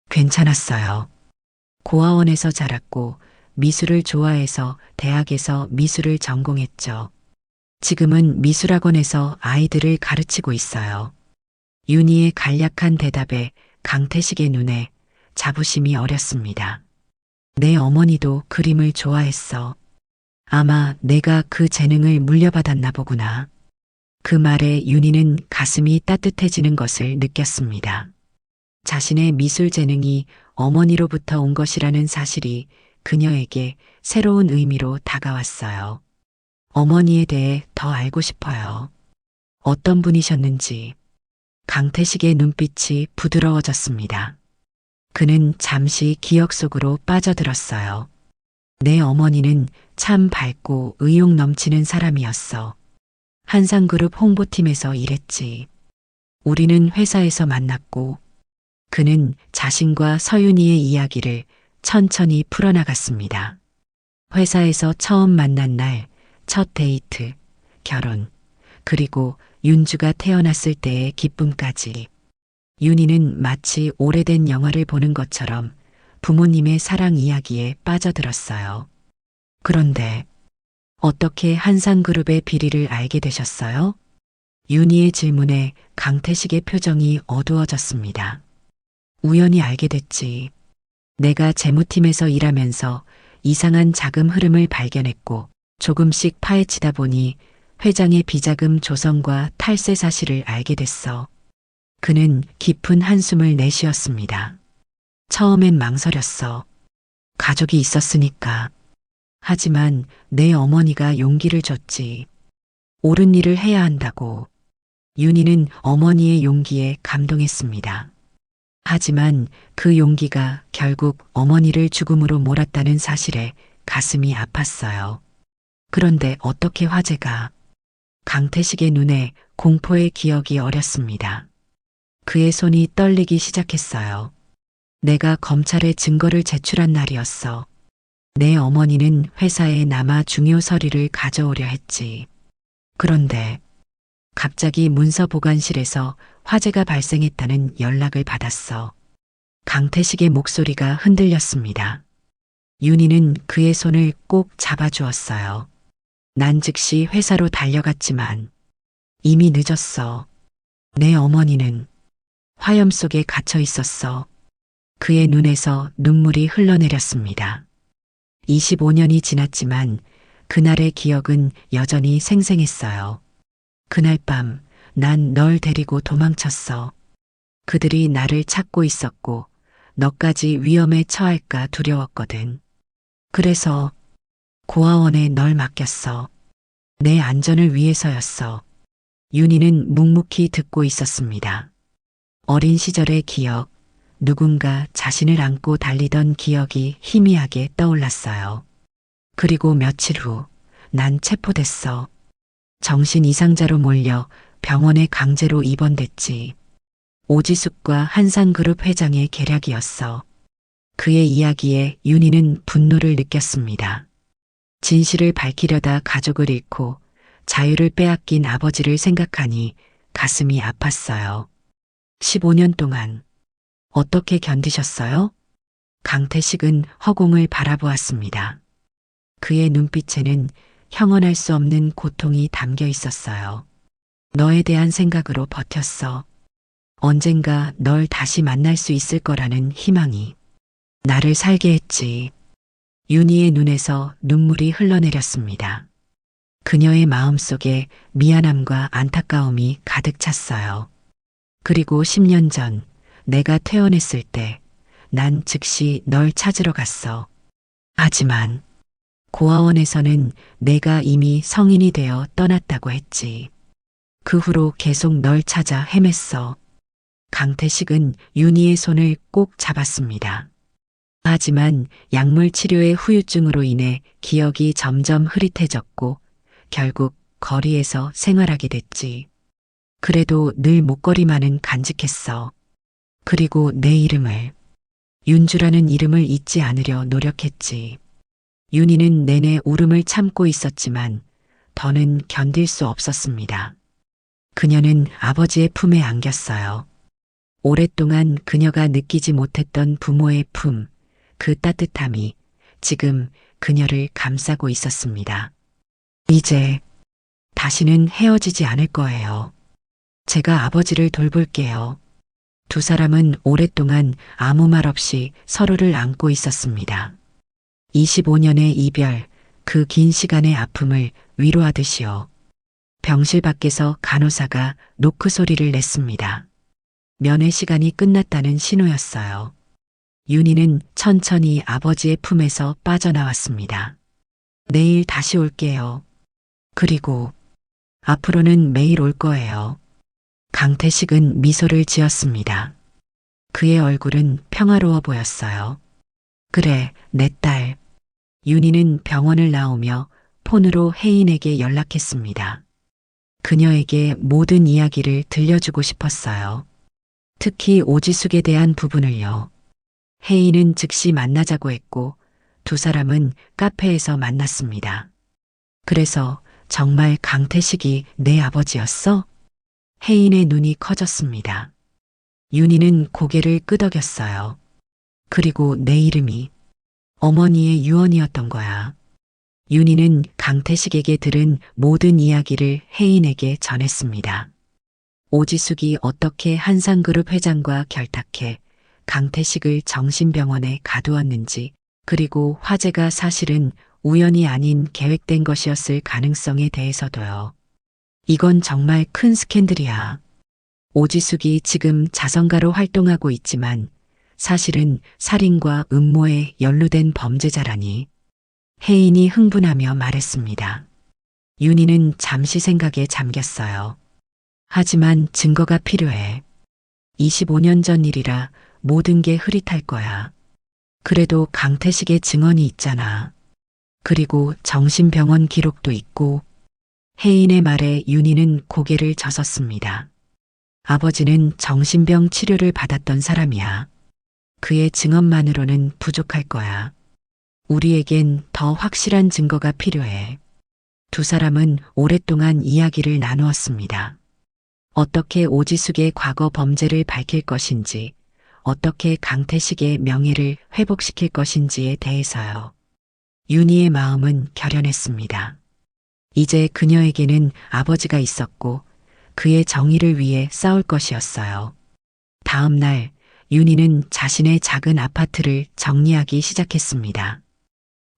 괜찮았어요. 고아원에서 자랐고 미술을 좋아해서 대학에서 미술을 전공했죠. 지금은 미술학원에서 아이들을 가르치고 있어요. 윤희의 간략한 대답에 강태식의 눈에 자부심이 어렸습니다. 내 어머니도 그림을 좋아했어. 아마 내가 그 재능을 물려받았나 보구나. 그 말에 윤희는 가슴이 따뜻해지는 것을 느꼈습니다. 자신의 미술 재능이 어머니로부터 온 것이라는 사실이 그녀에게 새로운 의미로 다가왔어요. 어머니에 대해 더 알고 싶어요. 어떤 분이셨는지. 강태식의 눈빛이 부드러워졌습니다. 그는 잠시 기억 속으로 빠져들었어요. 내 어머니는 참 밝고 의욕 넘치는 사람이었어. 한상그룹 홍보팀에서 일했지. 우리는 회사에서 만났고 그는 자신과 서윤이의 이야기를 천천히 풀어나갔습니다. 회사에서 처음 만난 날, 첫 데이트, 결혼, 그리고 윤주가 태어났을 때의 기쁨까지. 윤희는 마치 오래된 영화를 보는 것처럼 부모님의 사랑 이야기에 빠져들었어요. 그런데 어떻게 한상그룹의 비리를 알게 되셨어요? 윤희의 질문에 강태식의 표정이 어두워졌습니다. 우연히 알게 됐지. 내가 재무팀에서 일하면서 이상한 자금 흐름을 발견했고 조금씩 파헤치다 보니 회장의 비자금 조성과 탈세 사실을 알게 됐어. 그는 깊은 한숨을 내쉬었습니다. 처음엔 망설였어. 가족이 있었으니까. 하지만 내 어머니가 용기를 줬지. 옳은 일을 해야 한다고. 윤희는 어머니의 용기에 감동했습니다. 하지만 그 용기가 결국 어머니를 죽음으로 몰았다는 사실에 가슴이 아팠어요. 그런데 어떻게 화재가? 강태식의 눈에 공포의 기억이 어렸습니다. 그의 손이 떨리기 시작했어요. 내가 검찰에 증거를 제출한 날이었어. 내 어머니는 회사에 남아 중요 서류를 가져오려 했지. 그런데 갑자기 문서 보관실에서 화재가 발생했다는 연락을 받았어. 강태식의 목소리가 흔들렸습니다. 윤희는 그의 손을 꼭 잡아주었어요. 난 즉시 회사로 달려갔지만 이미 늦었어. 내 어머니는 화염 속에 갇혀 있었어. 그의 눈에서 눈물이 흘러내렸습니다. 25년이 지났지만 그날의 기억은 여전히 생생했어요. 그날 밤 난 널 데리고 도망쳤어. 그들이 나를 찾고 있었고 너까지 위험에 처할까 두려웠거든. 그래서 고아원에 널 맡겼어. 내 안전을 위해서였어. 윤희는 묵묵히 듣고 있었습니다. 어린 시절의 기억, 누군가 자신을 안고 달리던 기억이 희미하게 떠올랐어요. 그리고 며칠 후 난 체포됐어. 정신 이상자로 몰려 병원에 강제로 입원됐지. 오지숙과 한상그룹 회장의 계략이었어. 그의 이야기에 윤희는 분노를 느꼈습니다. 진실을 밝히려다 가족을 잃고 자유를 빼앗긴 아버지를 생각하니 가슴이 아팠어요. 15년 동안 어떻게 견디셨어요? 강태식은 허공을 바라보았습니다. 그의 눈빛에는 형언할 수 없는 고통이 담겨 있었어요. 너에 대한 생각으로 버텼어. 언젠가 널 다시 만날 수 있을 거라는 희망이 나를 살게 했지. 윤희의 눈에서 눈물이 흘러내렸습니다. 그녀의 마음속에 미안함과 안타까움이 가득 찼어요. 그리고 10년 전 내가 퇴원했을 때 난 즉시 널 찾으러 갔어. 하지만 고아원에서는 내가 이미 성인이 되어 떠났다고 했지. 그 후로 계속 널 찾아 헤맸어. 강태식은 윤희의 손을 꼭 잡았습니다. 하지만 약물 치료의 후유증으로 인해 기억이 점점 흐릿해졌고 결국 거리에서 생활하게 됐지. 그래도 늘 목걸이만은 간직했어. 그리고 내 이름을, 윤주라는 이름을 잊지 않으려 노력했지. 윤희는 내내 울음을 참고 있었지만 더는 견딜 수 없었습니다. 그녀는 아버지의 품에 안겼어요. 오랫동안 그녀가 느끼지 못했던 부모의 품, 그 따뜻함이 지금 그녀를 감싸고 있었습니다. 이제 다시는 헤어지지 않을 거예요. 제가 아버지를 돌볼게요. 두 사람은 오랫동안 아무 말 없이 서로를 안고 있었습니다. 25년의 이별, 그 긴 시간의 아픔을 위로하듯이요. 병실 밖에서 간호사가 노크 소리를 냈습니다. 면회 시간이 끝났다는 신호였어요. 윤희는 천천히 아버지의 품에서 빠져나왔습니다. 내일 다시 올게요. 그리고 앞으로는 매일 올 거예요. 강태식은 미소를 지었습니다. 그의 얼굴은 평화로워 보였어요. 그래, 내 딸. 윤희는 병원을 나오며 폰으로 혜인에게 연락했습니다. 그녀에게 모든 이야기를 들려주고 싶었어요. 특히 오지숙에 대한 부분을요. 혜인은 즉시 만나자고 했고 두 사람은 카페에서 만났습니다. 그래서 정말 강태식이 내 아버지였어? 혜인의 눈이 커졌습니다. 윤희는 고개를 끄덕였어요. 그리고 내 이름이 어머니의 유언이었던 거야. 윤희는 강태식에게 들은 모든 이야기를 혜인에게 전했습니다. 오지숙이 어떻게 한상그룹 회장과 결탁해 강태식을 정신병원에 가두었는지, 그리고 화재가 사실은 우연이 아닌 계획된 것이었을 가능성에 대해서도요. 이건 정말 큰 스캔들이야. 오지숙이 지금 자선가로 활동하고 있지만 사실은 살인과 음모에 연루된 범죄자라니. 혜인이 흥분하며 말했습니다. 윤희는 잠시 생각에 잠겼어요. 하지만 증거가 필요해. 25년 전 일이라 모든 게 흐릿할 거야. 그래도 강태식의 증언이 있잖아. 그리고 정신병원 기록도 있고. 혜인의 말에 윤희는 고개를 젓었습니다. 아버지는 정신병 치료를 받았던 사람이야. 그의 증언만으로는 부족할 거야. 우리에겐 더 확실한 증거가 필요해. 두 사람은 오랫동안 이야기를 나누었습니다. 어떻게 오지숙의 과거 범죄를 밝힐 것인지, 어떻게 강태식의 명예를 회복시킬 것인지에 대해서요. 윤희의 마음은 결연했습니다. 이제 그녀에게는 아버지가 있었고 그의 정의를 위해 싸울 것이었어요. 다음 날 윤희는 자신의 작은 아파트를 정리하기 시작했습니다.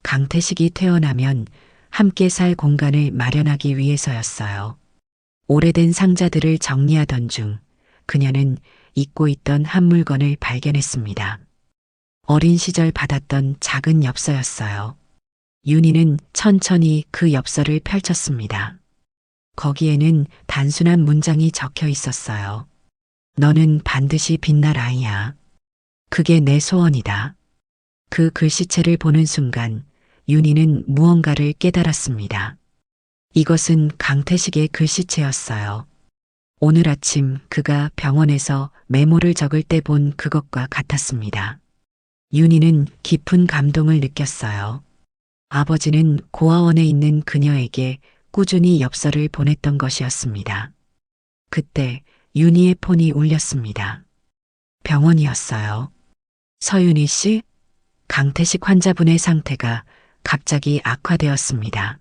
강태식이 퇴원하면 함께 살 공간을 마련하기 위해서였어요. 오래된 상자들을 정리하던 중 그녀는 잊고 있던 한 물건을 발견했습니다. 어린 시절 받았던 작은 엽서였어요. 윤희는 천천히 그 엽서를 펼쳤습니다. 거기에는 단순한 문장이 적혀 있었어요. 너는 반드시 빛날 아이야. 그게 내 소원이다. 그 글씨체를 보는 순간 윤희는 무언가를 깨달았습니다. 이것은 강태식의 글씨체였어요. 오늘 아침 그가 병원에서 메모를 적을 때 본 그것과 같았습니다. 윤희는 깊은 감동을 느꼈어요. 아버지는 고아원에 있는 그녀에게 꾸준히 엽서를 보냈던 것이었습니다. 그때 윤희의 폰이 울렸습니다. 병원이었어요. 서윤희 씨, 강태식 환자분의 상태가 갑자기 악화되었습니다.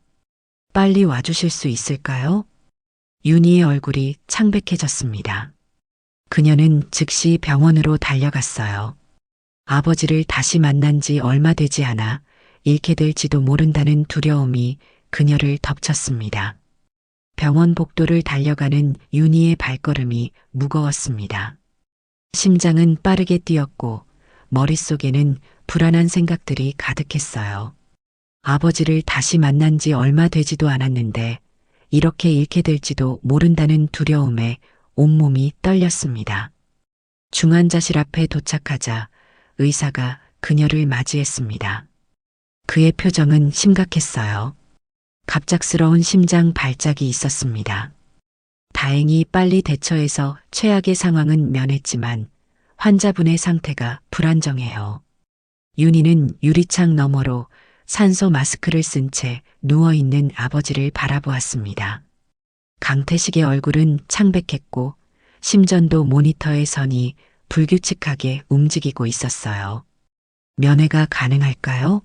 빨리 와주실 수 있을까요? 윤희의 얼굴이 창백해졌습니다. 그녀는 즉시 병원으로 달려갔어요. 아버지를 다시 만난 지 얼마 되지 않아 잃게 될지도 모른다는 두려움이 그녀를 덮쳤습니다. 병원 복도를 달려가는 윤희의 발걸음이 무거웠습니다. 심장은 빠르게 뛰었고 머릿속에는 불안한 생각들이 가득했어요. 아버지를 다시 만난 지 얼마 되지도 않았는데 이렇게 잃게 될지도 모른다는 두려움에 온몸이 떨렸습니다. 중환자실 앞에 도착하자 의사가 그녀를 맞이했습니다. 그의 표정은 심각했어요. 갑작스러운 심장 발작이 있었습니다. 다행히 빨리 대처해서 최악의 상황은 면했지만 환자분의 상태가 불안정해요. 윤희는 유리창 너머로 산소 마스크를 쓴 채 누워있는 아버지를 바라보았습니다. 강태식의 얼굴은 창백했고 심전도 모니터의 선이 불규칙하게 움직이고 있었어요. 면회가 가능할까요?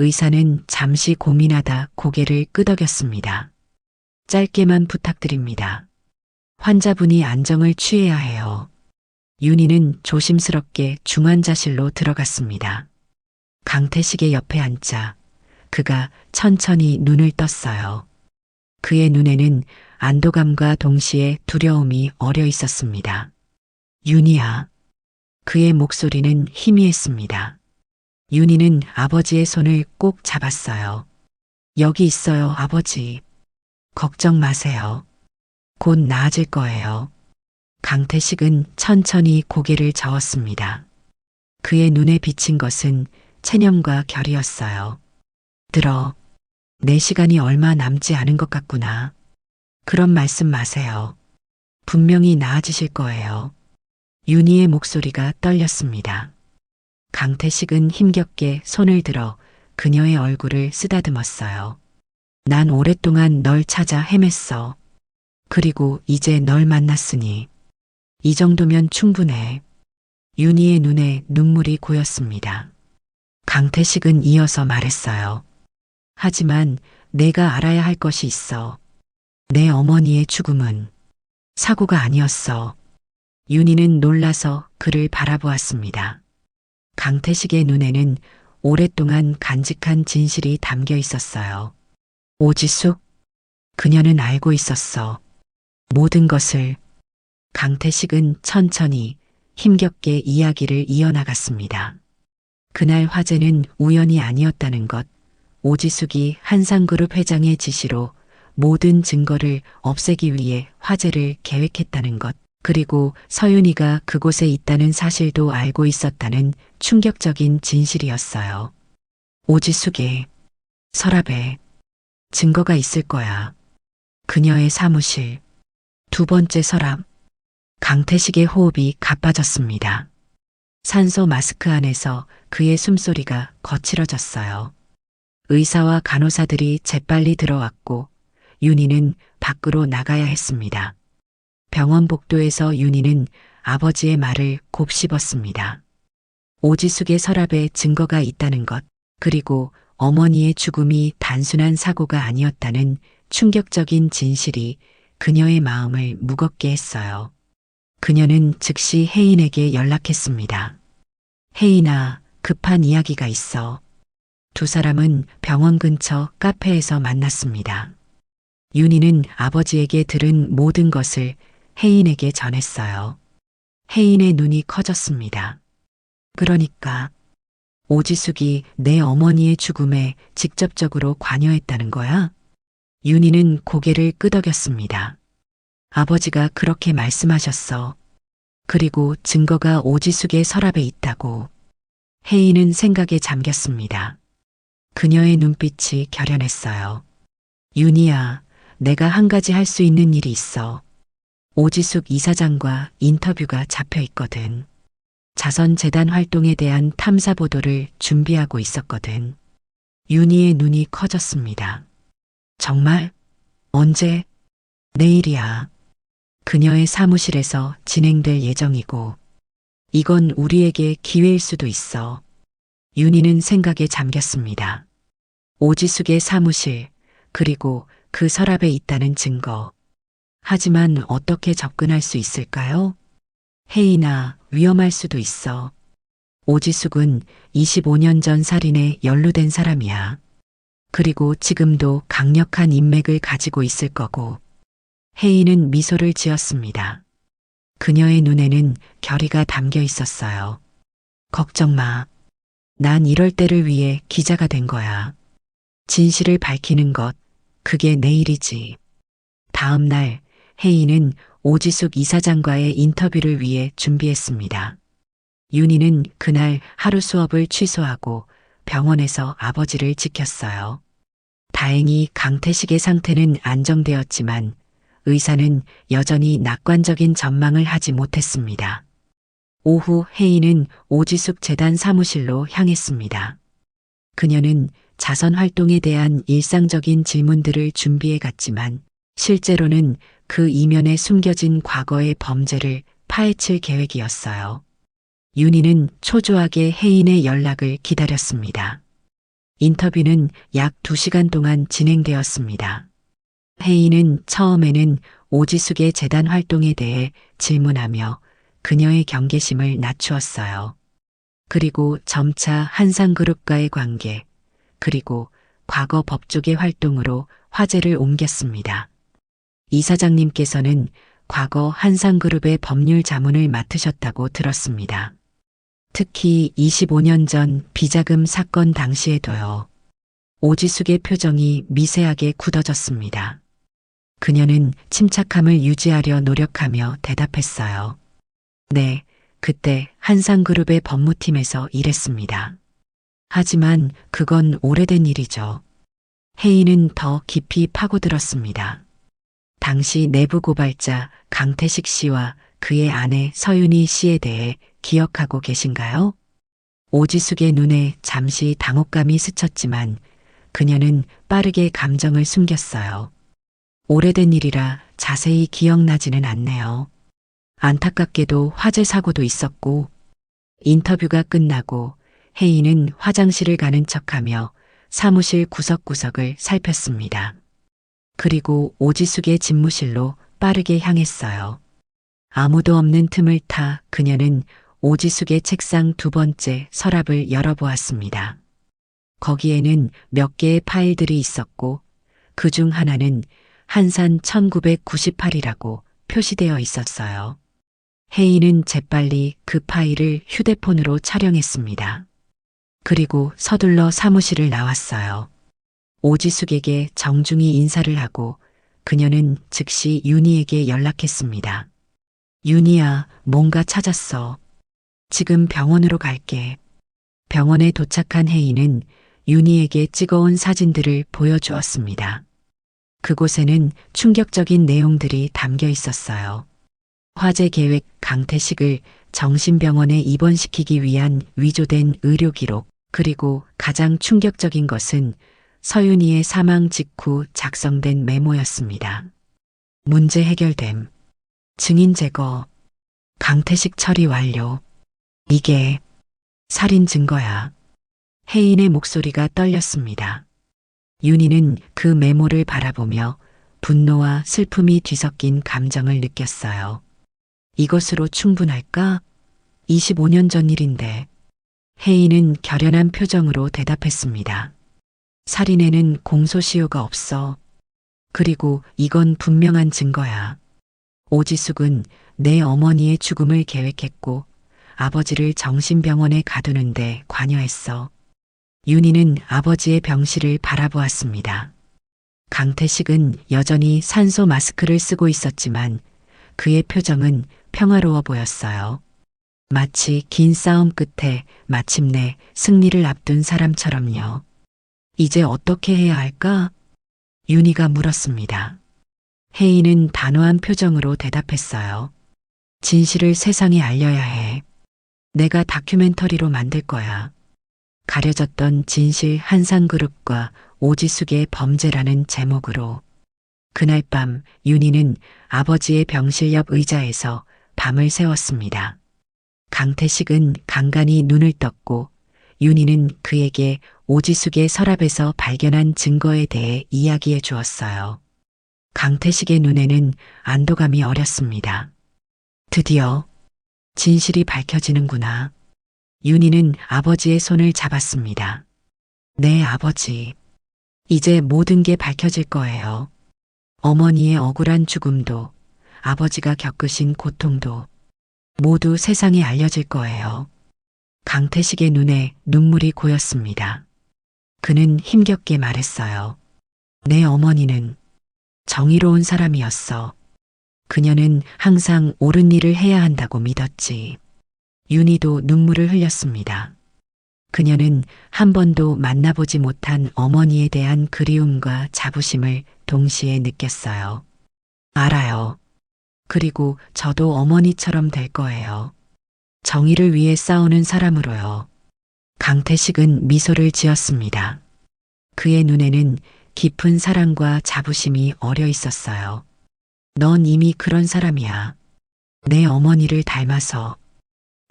의사는 잠시 고민하다 고개를 끄덕였습니다. 짧게만 부탁드립니다. 환자분이 안정을 취해야 해요. 윤희는 조심스럽게 중환자실로 들어갔습니다. 강태식의 옆에 앉자 그가 천천히 눈을 떴어요. 그의 눈에는 안도감과 동시에 두려움이 어려 있었습니다. 윤희야. 그의 목소리는 희미했습니다. 윤희는 아버지의 손을 꼭 잡았어요. 여기 있어요, 아버지. 걱정 마세요. 곧 나아질 거예요. 강태식은 천천히 고개를 저었습니다. 그의 눈에 비친 것은 체념과 결이었어요. 들어, 내 시간이 얼마 남지 않은 것 같구나. 그런 말씀 마세요. 분명히 나아지실 거예요. 윤희의 목소리가 떨렸습니다. 강태식은 힘겹게 손을 들어 그녀의 얼굴을 쓰다듬었어요. 난 오랫동안 널 찾아 헤맸어. 그리고 이제 널 만났으니 이 정도면 충분해. 윤희의 눈에 눈물이 고였습니다. 강태식은 이어서 말했어요. 하지만 내가 알아야 할 것이 있어. 내 어머니의 죽음은 사고가 아니었어. 윤희는 놀라서 그를 바라보았습니다. 강태식의 눈에는 오랫동안 간직한 진실이 담겨 있었어요. 오지숙? 그녀는 알고 있었어. 모든 것을. 강태식은 천천히 힘겹게 이야기를 이어나갔습니다. 그날 화재는 우연이 아니었다는 것, 오지숙이 한상그룹 회장의 지시로 모든 증거를 없애기 위해 화재를 계획했다는 것, 그리고 서윤이가 그곳에 있다는 사실도 알고 있었다는 충격적인 진실이었어요. 오지숙의 서랍에 증거가 있을 거야. 그녀의 사무실. 두 번째 서랍. 강태식의 호흡이 가빠졌습니다. 산소 마스크 안에서 그의 숨소리가 거칠어졌어요. 의사와 간호사들이 재빨리 들어왔고 윤희는 밖으로 나가야 했습니다. 병원 복도에서 윤희는 아버지의 말을 곱씹었습니다. 오지숙의 서랍에 증거가 있다는 것, 그리고 어머니의 죽음이 단순한 사고가 아니었다는 충격적인 진실이 그녀의 마음을 무겁게 했어요. 그녀는 즉시 혜인에게 연락했습니다. 혜인아, 급한 이야기가 있어. 두 사람은 병원 근처 카페에서 만났습니다. 윤희는 아버지에게 들은 모든 것을 혜인에게 전했어요. 혜인의 눈이 커졌습니다. 그러니까 오지숙이 내 어머니의 죽음에 직접적으로 관여했다는 거야? 윤희는 고개를 끄덕였습니다. 아버지가 그렇게 말씀하셨어. 그리고 증거가 오지숙의 서랍에 있다고. 혜인은 생각에 잠겼습니다. 그녀의 눈빛이 결연했어요. 윤희야, 내가 한 가지 할 수 있는 일이 있어. 오지숙 이사장과 인터뷰가 잡혀 있거든. 자선재단 활동에 대한 탐사 보도를 준비하고 있었거든. 윤희의 눈이 커졌습니다. 정말? 언제? 내일이야. 그녀의 사무실에서 진행될 예정이고, 이건 우리에게 기회일 수도 있어. 윤희는 생각에 잠겼습니다. 오지숙의 사무실, 그리고 그 서랍에 있다는 증거. 하지만 어떻게 접근할 수 있을까요? 혜인아, 위험할 수도 있어. 오지숙은 25년 전 살인에 연루된 사람이야. 그리고 지금도 강력한 인맥을 가지고 있을 거고. 혜인은 미소를 지었습니다. 그녀의 눈에는 결의가 담겨 있었어요. 걱정 마. 난 이럴 때를 위해 기자가 된 거야. 진실을 밝히는 것, 그게 내 일이지. 다음 날 혜인은 오지숙 이사장과의 인터뷰를 위해 준비했습니다. 윤희는 그날 하루 수업을 취소하고 병원에서 아버지를 지켰어요. 다행히 강태식의 상태는 안정되었지만 의사는 여전히 낙관적인 전망을 하지 못했습니다. 오후 혜인은 오지숙 재단 사무실로 향했습니다. 그녀는 자선 활동에 대한 일상적인 질문들을 준비해 갔지만 실제로는 그 이면에 숨겨진 과거의 범죄를 파헤칠 계획이었어요. 윤희는 초조하게 혜인의 연락을 기다렸습니다. 인터뷰는 약 2시간 동안 진행되었습니다. 혜인은 처음에는 오지숙의 재단 활동에 대해 질문하며 그녀의 경계심을 낮추었어요. 그리고 점차 한상그룹과의 관계, 그리고 과거 법조계 활동으로 화제를 옮겼습니다. 이사장님께서는 과거 한상그룹의 법률 자문을 맡으셨다고 들었습니다. 특히 25년 전 비자금 사건 당시에도요. 오지숙의 표정이 미세하게 굳어졌습니다. 그녀는 침착함을 유지하려 노력하며 대답했어요. 네, 그때 한상그룹의 법무팀에서 일했습니다. 하지만 그건 오래된 일이죠. 혜인은 더 깊이 파고들었습니다. 당시 내부 고발자 강태식 씨와 그의 아내 서윤희 씨에 대해 기억하고 계신가요? 오지숙의 눈에 잠시 당혹감이 스쳤지만 그녀는 빠르게 감정을 숨겼어요. 오래된 일이라 자세히 기억나지는 않네요. 안타깝게도 화재 사고도 있었고. 인터뷰가 끝나고 혜인은 화장실을 가는 척하며 사무실 구석구석을 살폈습니다. 그리고 오지숙의 집무실로 빠르게 향했어요. 아무도 없는 틈을 타 그녀는 오지숙의 책상 두 번째 서랍을 열어보았습니다. 거기에는 몇 개의 파일들이 있었고 그 중 하나는 한산 1998이라고 표시되어 있었어요. 혜인은 재빨리 그 파일을 휴대폰으로 촬영했습니다. 그리고 서둘러 사무실을 나왔어요. 오지숙에게 정중히 인사를 하고 그녀는 즉시 윤희에게 연락했습니다. 윤희야, 뭔가 찾았어. 지금 병원으로 갈게. 병원에 도착한 혜인은 윤희에게 찍어온 사진들을 보여주었습니다. 그곳에는 충격적인 내용들이 담겨 있었어요. 화재 계획, 강태식을 정신병원에 입원시키기 위한 위조된 의료 기록, 그리고 가장 충격적인 것은 서윤이의 사망 직후 작성된 메모였습니다. 문제 해결됨. 증인 제거. 강태식 처리 완료. 이게 살인 증거야. 혜인의 목소리가 떨렸습니다. 윤희는 그 메모를 바라보며 분노와 슬픔이 뒤섞인 감정을 느꼈어요. 이것으로 충분할까? 25년 전 일인데. 혜인은 결연한 표정으로 대답했습니다. 살인에는 공소시효가 없어. 그리고 이건 분명한 증거야. 오지숙은 내 어머니의 죽음을 계획했고 아버지를 정신병원에 가두는데 관여했어. 윤희는 아버지의 병실을 바라보았습니다. 강태식은 여전히 산소 마스크를 쓰고 있었지만 그의 표정은 평화로워 보였어요. 마치 긴 싸움 끝에 마침내 승리를 앞둔 사람처럼요. 이제 어떻게 해야 할까? 윤희가 물었습니다. 혜인은 단호한 표정으로 대답했어요. 진실을 세상에 알려야 해. 내가 다큐멘터리로 만들 거야. 가려졌던 진실 한상그룹과 오지숙의 범죄라는 제목으로. 그날 밤 윤희는 아버지의 병실 옆 의자에서 밤을 새웠습니다. 강태식은 간간히 눈을 떴고 윤희는 그에게 오지숙의 서랍에서 발견한 증거에 대해 이야기해 주었어요. 강태식의 눈에는 안도감이 어렸습니다. 드디어 진실이 밝혀지는구나. 윤희는 아버지의 손을 잡았습니다. 네, 아버지. 이제 모든 게 밝혀질 거예요. 어머니의 억울한 죽음도, 아버지가 겪으신 고통도 모두 세상에 알려질 거예요. 강태식의 눈에 눈물이 고였습니다. 그는 힘겹게 말했어요. 내 어머니는 정의로운 사람이었어. 그녀는 항상 옳은 일을 해야 한다고 믿었지. 윤희도 눈물을 흘렸습니다. 그녀는 한 번도 만나보지 못한 어머니에 대한 그리움과 자부심을 동시에 느꼈어요. 알아요. 그리고 저도 어머니처럼 될 거예요. 정의를 위해 싸우는 사람으로요. 강태식은 미소를 지었습니다. 그의 눈에는 깊은 사랑과 자부심이 어려 있었어요. 넌 이미 그런 사람이야. 내 어머니를 닮아서.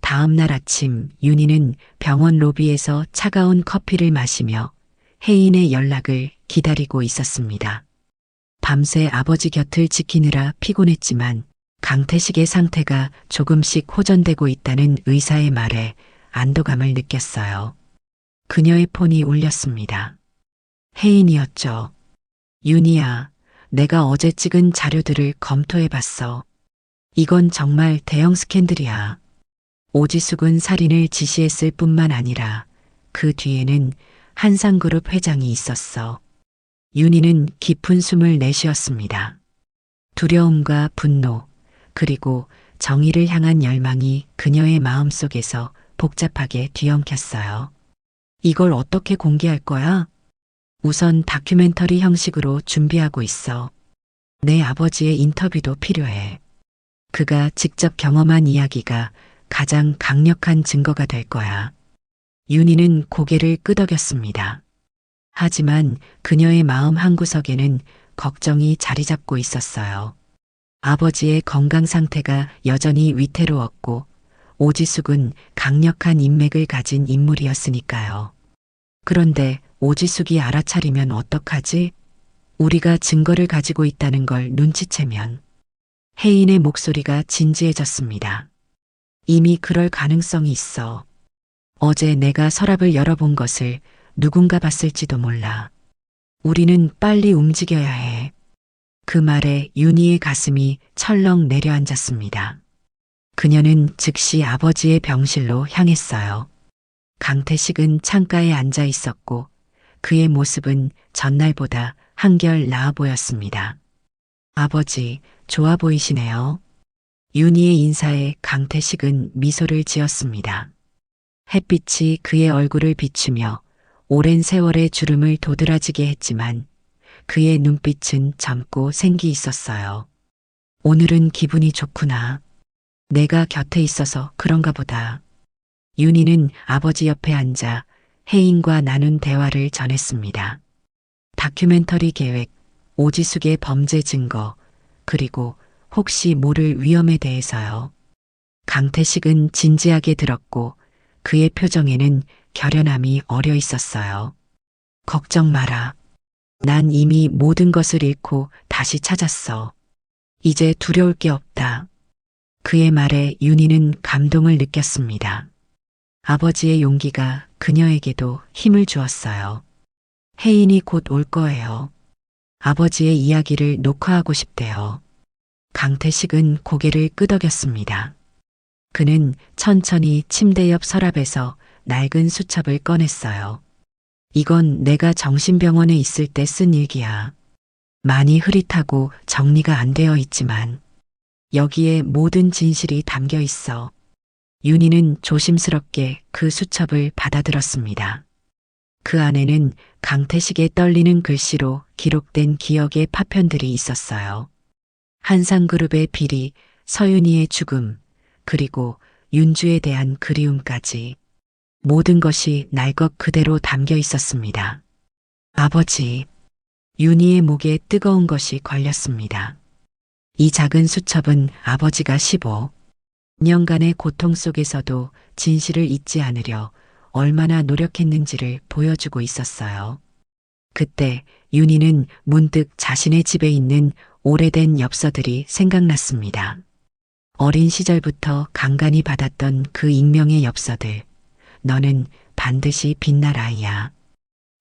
다음 날 아침 윤희는 병원 로비에서 차가운 커피를 마시며 혜인의 연락을 기다리고 있었습니다. 밤새 아버지 곁을 지키느라 피곤했지만 강태식의 상태가 조금씩 호전되고 있다는 의사의 말에 안도감을 느꼈어요. 그녀의 폰이 울렸습니다. 혜인이었죠. 윤희야, 내가 어제 찍은 자료들을 검토해봤어. 이건 정말 대형 스캔들이야. 오지숙은 살인을 지시했을 뿐만 아니라 그 뒤에는 한상그룹 회장이 있었어. 윤희는 깊은 숨을 내쉬었습니다. 두려움과 분노, 그리고 정의를 향한 열망이 그녀의 마음속에서 복잡하게 뒤엉켰어요. 이걸 어떻게 공개할 거야? 우선 다큐멘터리 형식으로 준비하고 있어. 내 아버지의 인터뷰도 필요해. 그가 직접 경험한 이야기가 가장 강력한 증거가 될 거야. 윤희는 고개를 끄덕였습니다. 하지만 그녀의 마음 한구석에는 걱정이 자리 잡고 있었어요. 아버지의 건강 상태가 여전히 위태로웠고 오지숙은 강력한 인맥을 가진 인물이었으니까요. 그런데 오지숙이 알아차리면 어떡하지? 우리가 증거를 가지고 있다는 걸 눈치채면. 혜인의 목소리가 진지해졌습니다. 이미 그럴 가능성이 있어. 어제 내가 서랍을 열어본 것을 누군가 봤을지도 몰라. 우리는 빨리 움직여야 해. 그 말에 윤희의 가슴이 철렁 내려앉았습니다. 그녀는 즉시 아버지의 병실로 향했어요. 강태식은 창가에 앉아 있었고 그의 모습은 전날보다 한결 나아 보였습니다. 아버지, 좋아 보이시네요. 윤희의 인사에 강태식은 미소를 지었습니다. 햇빛이 그의 얼굴을 비추며 오랜 세월의 주름을 도드라지게 했지만 그의 눈빛은 젊고 생기 있었어요. 오늘은 기분이 좋구나. 내가 곁에 있어서 그런가 보다. 윤희는 아버지 옆에 앉아 혜인과 나눈 대화를 전했습니다. 다큐멘터리 계획, 오지숙의 범죄 증거, 그리고 혹시 모를 위험에 대해서요. 강태식은 진지하게 들었고 그의 표정에는 결연함이 어려 있었어요. 걱정 마라. 난 이미 모든 것을 잃고 다시 찾았어. 이제 두려울 게 없다. 그의 말에 윤희는 감동을 느꼈습니다. 아버지의 용기가 그녀에게도 힘을 주었어요. 혜인이 곧 올 거예요. 아버지의 이야기를 녹화하고 싶대요. 강태식은 고개를 끄덕였습니다. 그는 천천히 침대 옆 서랍에서 낡은 수첩을 꺼냈어요. 이건 내가 정신병원에 있을 때 쓴 일기야. 많이 흐릿하고 정리가 안 되어 있지만 여기에 모든 진실이 담겨 있어. 윤희는 조심스럽게 그 수첩을 받아들었습니다. 그 안에는 강태식의 떨리는 글씨로 기록된 기억의 파편들이 있었어요. 한상그룹의 비리, 서윤이의 죽음, 그리고 윤주에 대한 그리움까지 모든 것이 날 것 그대로 담겨 있었습니다. 아버지, 윤희의 목에 뜨거운 것이 걸렸습니다. 이 작은 수첩은 아버지가 15년간의 고통 속에서도 진실을 잊지 않으려 얼마나 노력했는지를 보여주고 있었어요. 그때 윤희는 문득 자신의 집에 있는 오래된 엽서들이 생각났습니다. 어린 시절부터 간간히 받았던 그 익명의 엽서들. 너는 반드시 빛날 아이야.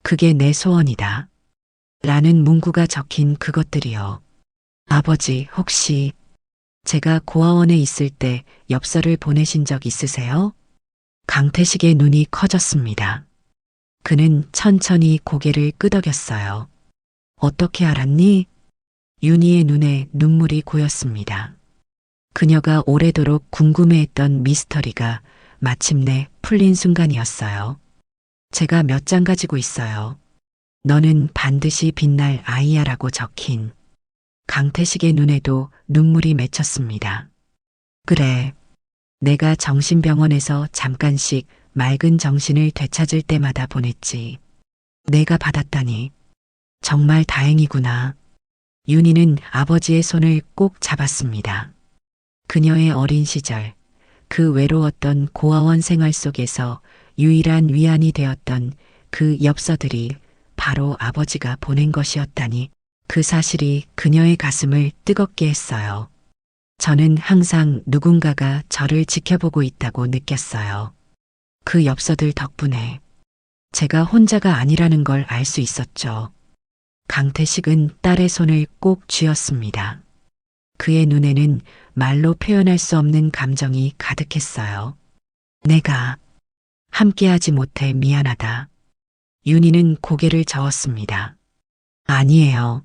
그게 내 소원이다. 라는 문구가 적힌 그것들이요. 아버지, 혹시 제가 고아원에 있을 때 엽서를 보내신 적 있으세요? 강태식의 눈이 커졌습니다. 그는 천천히 고개를 끄덕였어요. 어떻게 알았니? 윤희의 눈에 눈물이 고였습니다. 그녀가 오래도록 궁금해했던 미스터리가 마침내 풀린 순간이었어요. 제가 몇 장 가지고 있어요. 너는 반드시 빛날 아이야라고 적힌. 강태식의 눈에도 눈물이 맺혔습니다. 그래. 내가 정신병원에서 잠깐씩 맑은 정신을 되찾을 때마다 보냈지. 내가 받았다니. 정말 다행이구나. 윤희는 아버지의 손을 꼭 잡았습니다. 그녀의 어린 시절, 그 외로웠던 고아원 생활 속에서 유일한 위안이 되었던 그 엽서들이 바로 아버지가 보낸 것이었다니 그 사실이 그녀의 가슴을 뜨겁게 했어요. 저는 항상 누군가가 저를 지켜보고 있다고 느꼈어요. 그 엽서들 덕분에 제가 혼자가 아니라는 걸 알 수 있었죠. 강태식은 딸의 손을 꼭 쥐었습니다. 그의 눈에는 말로 표현할 수 없는 감정이 가득했어요. 내가 함께하지 못해 미안하다. 윤희는 고개를 저었습니다. 아니에요.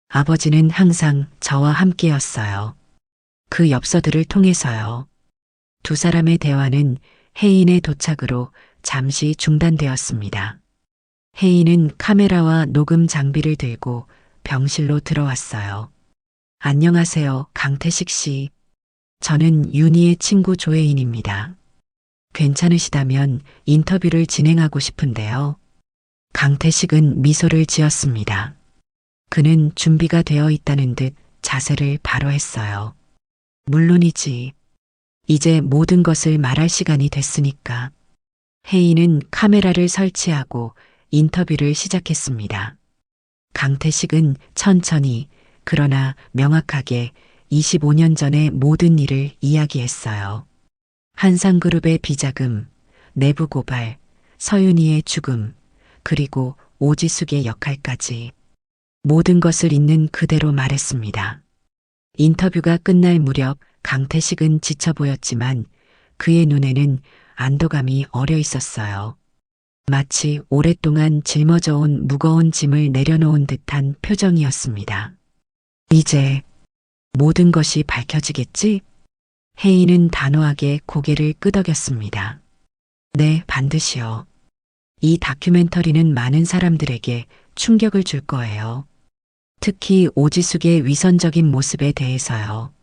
아버지는 항상 저와 함께였어요. 그 엽서들을 통해서요. 두 사람의 대화는 혜인의 도착으로 잠시 중단되었습니다. 혜인은 카메라와 녹음 장비를 들고 병실로 들어왔어요. 안녕하세요, 강태식 씨. 저는 윤희의 친구 조혜인입니다. 괜찮으시다면 인터뷰를 진행하고 싶은데요. 강태식은 미소를 지었습니다. 그는 준비가 되어 있다는 듯 자세를 바로 했어요. 물론이지. 이제 모든 것을 말할 시간이 됐으니까. 혜인은 카메라를 설치하고 인터뷰를 시작했습니다. 강태식은 천천히 그러나 명확하게 25년 전의 모든 일을 이야기했어요. 한상그룹의 비자금, 내부 고발, 서윤이의 죽음, 그리고 오지숙의 역할까지 모든 것을 있는 그대로 말했습니다. 인터뷰가 끝날 무렵 강태식은 지쳐 보였지만 그의 눈에는 안도감이 어려 있었어요. 마치 오랫동안 짊어져온 무거운 짐을 내려놓은 듯한 표정이었습니다. 이제 모든 것이 밝혀지겠지? 혜인은 단호하게 고개를 끄덕였습니다. 네, 반드시요. 이 다큐멘터리는 많은 사람들에게 충격을 줄 거예요. 특히 오지숙의 위선적인 모습에 대해서요.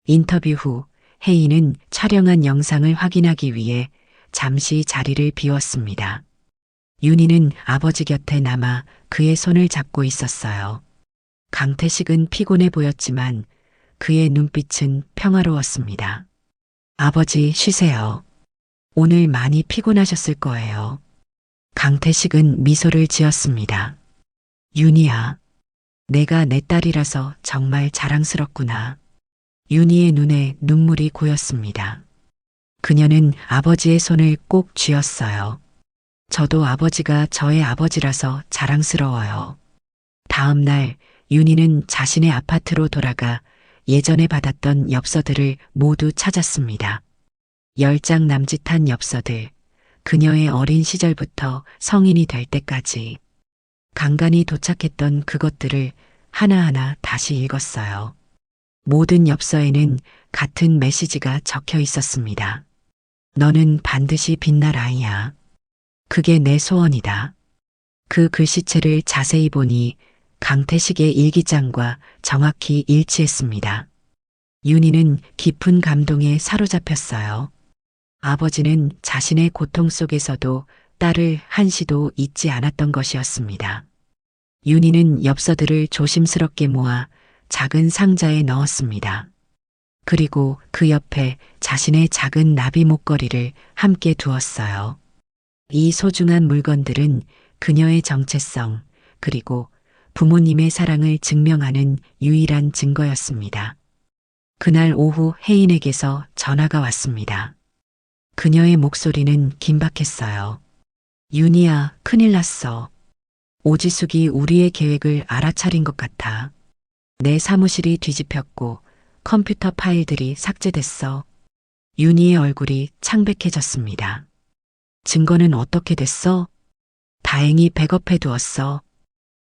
인터뷰 후 혜인은 촬영한 영상을 확인하기 위해 잠시 자리를 비웠습니다. 윤희는 아버지 곁에 남아 그의 손을 잡고 있었어요. 강태식은 피곤해 보였지만 그의 눈빛은 평화로웠습니다. 아버지 쉬세요. 오늘 많이 피곤하셨을 거예요. 강태식은 미소를 지었습니다. 윤희야, 내가 내 딸이라서 정말 자랑스럽구나. 윤희의 눈에 눈물이 고였습니다. 그녀는 아버지의 손을 꼭 쥐었어요. 저도 아버지가 저의 아버지라서 자랑스러워요. 다음 날 윤희는 자신의 아파트로 돌아가 예전에 받았던 엽서들을 모두 찾았습니다. 10장 남짓한 엽서들, 그녀의 어린 시절부터 성인이 될 때까지 간간히 도착했던 그것들을 하나하나 다시 읽었어요. 모든 엽서에는 같은 메시지가 적혀 있었습니다. 너는 반드시 빛날 아이야. 그게 내 소원이다. 그 글씨체를 자세히 보니 강태식의 일기장과 정확히 일치했습니다. 윤희는 깊은 감동에 사로잡혔어요. 아버지는 자신의 고통 속에서도 딸을 한시도 잊지 않았던 것이었습니다. 윤희는 엽서들을 조심스럽게 모아 작은 상자에 넣었습니다. 그리고 그 옆에 자신의 작은 나비 목걸이를 함께 두었어요. 이 소중한 물건들은 그녀의 정체성, 그리고 부모님의 사랑을 증명하는 유일한 증거였습니다. 그날 오후 혜인에게서 전화가 왔습니다. 그녀의 목소리는 긴박했어요. 윤희야, 큰일 났어. 오지숙이 우리의 계획을 알아차린 것 같아. 내 사무실이 뒤집혔고 컴퓨터 파일들이 삭제됐어. 윤희의 얼굴이 창백해졌습니다. 증거는 어떻게 됐어? 다행히 백업해 두었어.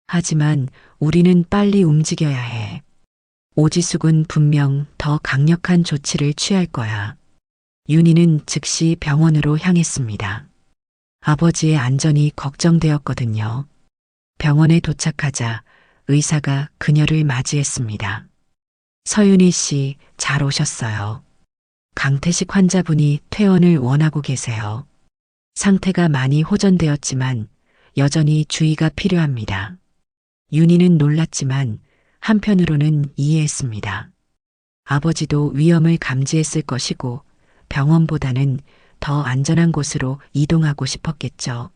하지만 우리는 빨리 움직여야 해. 오지숙은 분명 더 강력한 조치를 취할 거야. 윤희는 즉시 병원으로 향했습니다. 아버지의 안전이 걱정되었거든요. 병원에 도착하자 의사가 그녀를 맞이했습니다. 서윤희 씨, 잘 오셨어요. 강태식 환자분이 퇴원을 원하고 계세요. 상태가 많이 호전되었지만 여전히 주의가 필요합니다. 윤희는 놀랐지만 한편으로는 이해했습니다. 아버지도 위험을 감지했을 것이고 병원보다는 더 안전한 곳으로 이동하고 싶었겠죠.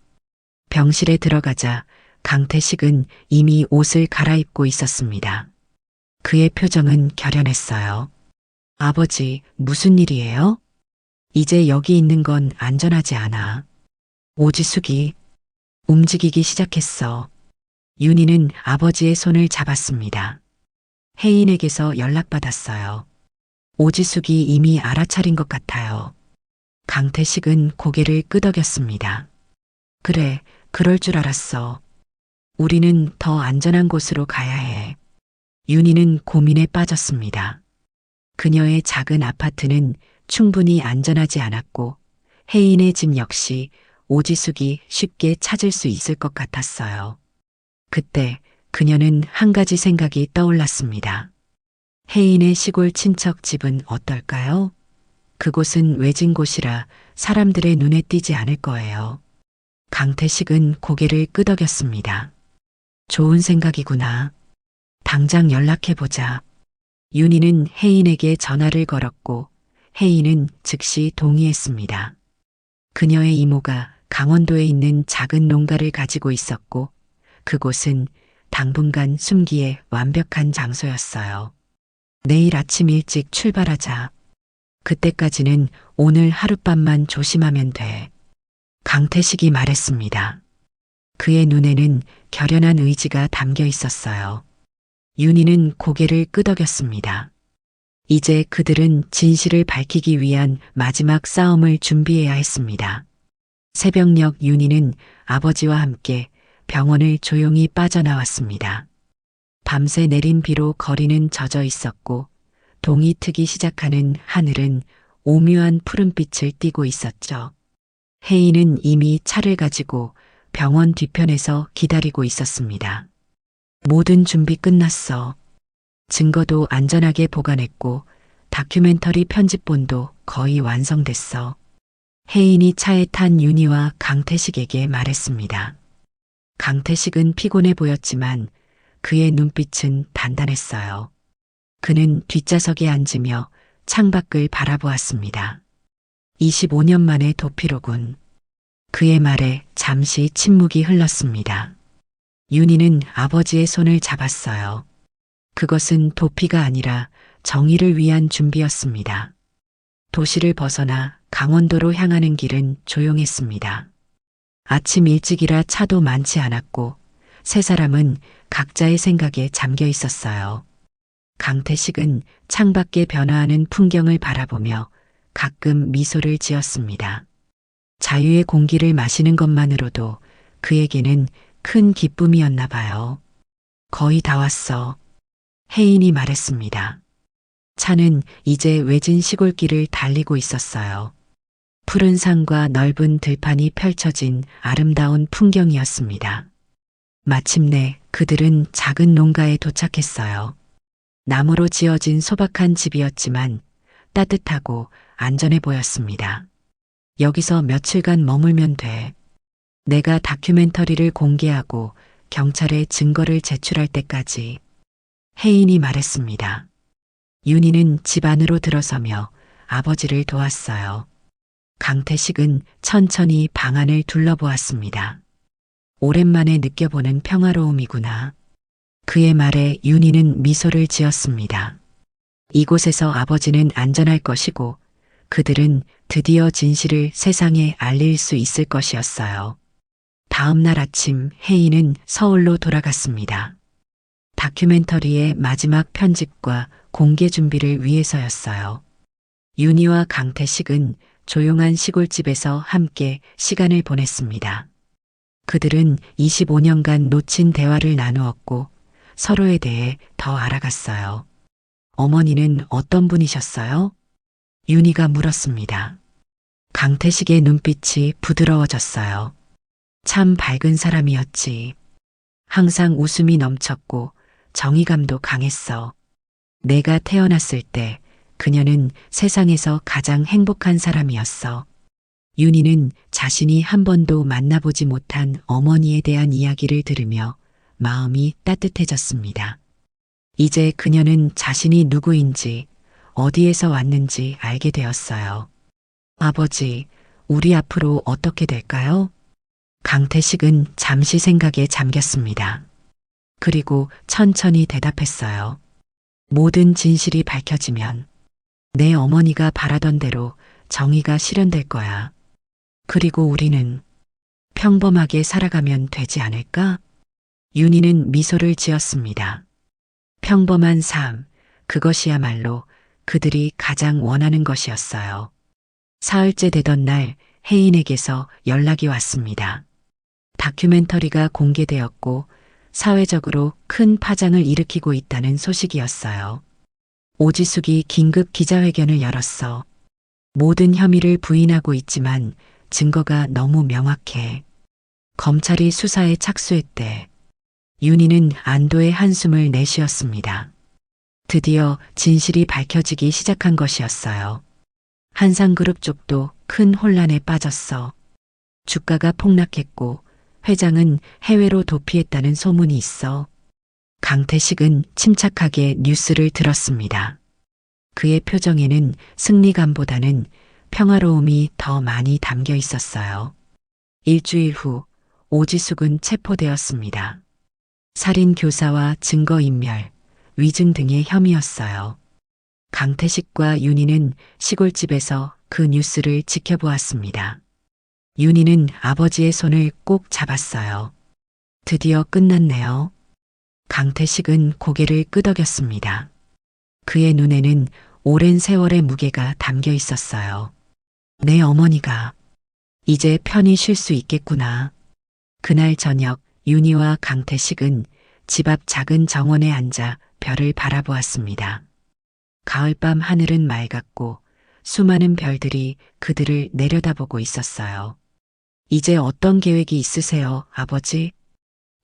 병실에 들어가자 강태식은 이미 옷을 갈아입고 있었습니다. 그의 표정은 결연했어요. 아버지, 무슨 일이에요? 이제 여기 있는 건 안전하지 않아. 오지숙이 움직이기 시작했어. 윤희는 아버지의 손을 잡았습니다. 혜인에게서 연락받았어요. 오지숙이 이미 알아차린 것 같아요. 강태식은 고개를 끄덕였습니다. 그래, 그럴 줄 알았어. 우리는 더 안전한 곳으로 가야 해. 윤희는 고민에 빠졌습니다. 그녀의 작은 아파트는 충분히 안전하지 않았고 혜인의 집 역시 오지숙이 쉽게 찾을 수 있을 것 같았어요. 그때 그녀는 한 가지 생각이 떠올랐습니다. 혜인의 시골 친척 집은 어떨까요? 그곳은 외진 곳이라 사람들의 눈에 띄지 않을 거예요. 강태식은 고개를 끄덕였습니다. 좋은 생각이구나. 당장 연락해보자. 윤희는 혜인에게 전화를 걸었고 혜인은 즉시 동의했습니다. 그녀의 이모가 강원도에 있는 작은 농가를 가지고 있었고 그곳은 당분간 숨기에 완벽한 장소였어요. 내일 아침 일찍 출발하자. 그때까지는 오늘 하룻밤만 조심하면 돼. 강태식이 말했습니다. 그의 눈에는 결연한 의지가 담겨 있었어요. 윤희는 고개를 끄덕였습니다. 이제 그들은 진실을 밝히기 위한 마지막 싸움을 준비해야 했습니다. 새벽녘 윤희는 아버지와 함께 병원을 조용히 빠져나왔습니다. 밤새 내린 비로 거리는 젖어 있었고 동이 트기 시작하는 하늘은 오묘한 푸른빛을 띠고 있었죠. 혜인은 이미 차를 가지고 병원 뒤편에서 기다리고 있었습니다. 모든 준비 끝났어. 증거도 안전하게 보관했고 다큐멘터리 편집본도 거의 완성됐어. 혜인이 차에 탄 윤희와 강태식에게 말했습니다. 강태식은 피곤해 보였지만 그의 눈빛은 단단했어요. 그는 뒷좌석에 앉으며 창밖을 바라보았습니다. 25년 만의 도피로군. 그의 말에 잠시 침묵이 흘렀습니다. 윤희는 아버지의 손을 잡았어요. 그것은 도피가 아니라 정의를 위한 준비였습니다. 도시를 벗어나 강원도로 향하는 길은 조용했습니다. 아침 일찍이라 차도 많지 않았고 세 사람은 각자의 생각에 잠겨 있었어요. 강태식은 창밖에 변화하는 풍경을 바라보며 가끔 미소를 지었습니다. 자유의 공기를 마시는 것만으로도 그에게는 큰 기쁨이었나 봐요. 거의 다 왔어. 혜인이 말했습니다. 차는 이제 외진 시골길을 달리고 있었어요. 푸른 산과 넓은 들판이 펼쳐진 아름다운 풍경이었습니다. 마침내 그들은 작은 농가에 도착했어요. 나무로 지어진 소박한 집이었지만 따뜻하고 안전해 보였습니다. 여기서 며칠간 머물면 돼. 내가 다큐멘터리를 공개하고 경찰에 증거를 제출할 때까지. 혜인이 말했습니다. 윤희는 집 안으로 들어서며 아버지를 도왔어요. 강태식은 천천히 방 안을 둘러보았습니다. 오랜만에 느껴보는 평화로움이구나. 그의 말에 윤희는 미소를 지었습니다. 이곳에서 아버지는 안전할 것이고 그들은 드디어 진실을 세상에 알릴 수 있을 것이었어요. 다음 날 아침 혜인은 서울로 돌아갔습니다. 다큐멘터리의 마지막 편집과 공개 준비를 위해서였어요. 윤희와 강태식은 조용한 시골집에서 함께 시간을 보냈습니다. 그들은 25년간 놓친 대화를 나누었고 서로에 대해 더 알아갔어요. 어머니는 어떤 분이셨어요? 윤희가 물었습니다. 강태식의 눈빛이 부드러워졌어요. 참 밝은 사람이었지. 항상 웃음이 넘쳤고 정의감도 강했어. 내가 태어났을 때 그녀는 세상에서 가장 행복한 사람이었어. 윤희는 자신이 한 번도 만나보지 못한 어머니에 대한 이야기를 들으며 마음이 따뜻해졌습니다. 이제 그녀는 자신이 누구인지 어디에서 왔는지 알게 되었어요. 아버지, 우리 앞으로 어떻게 될까요? 강태식은 잠시 생각에 잠겼습니다. 그리고 천천히 대답했어요. 모든 진실이 밝혀지면 내 어머니가 바라던 대로 정의가 실현될 거야. 그리고 우리는 평범하게 살아가면 되지 않을까? 윤희는 미소를 지었습니다. 평범한 삶, 그것이야말로 그들이 가장 원하는 것이었어요. 사흘째 되던 날 혜인에게서 연락이 왔습니다. 다큐멘터리가 공개되었고 사회적으로 큰 파장을 일으키고 있다는 소식이었어요. 오지숙이 긴급 기자회견을 열었어. 모든 혐의를 부인하고 있지만 증거가 너무 명확해. 검찰이 수사에 착수했대. 윤희는 안도의 한숨을 내쉬었습니다. 드디어 진실이 밝혀지기 시작한 것이었어요. 한상그룹 쪽도 큰 혼란에 빠졌어. 주가가 폭락했고 회장은 해외로 도피했다는 소문이 있어. 강태식은 침착하게 뉴스를 들었습니다. 그의 표정에는 승리감보다는 평화로움이 더 많이 담겨 있었어요. 일주일 후 오지숙은 체포되었습니다. 살인 교사와 증거인멸, 위증 등의 혐의였어요. 강태식과 윤희는 시골집에서 그 뉴스를 지켜보았습니다. 윤희는 아버지의 손을 꼭 잡았어요. 드디어 끝났네요. 강태식은 고개를 끄덕였습니다. 그의 눈에는 오랜 세월의 무게가 담겨 있었어요. 내 어머니가 이제 편히 쉴 수 있겠구나. 그날 저녁 윤희와 강태식은 집 앞 작은 정원에 앉아 별을 바라보았습니다. 가을밤 하늘은 맑았고 수많은 별들이 그들을 내려다보고 있었어요. 이제 어떤 계획이 있으세요, 아버지?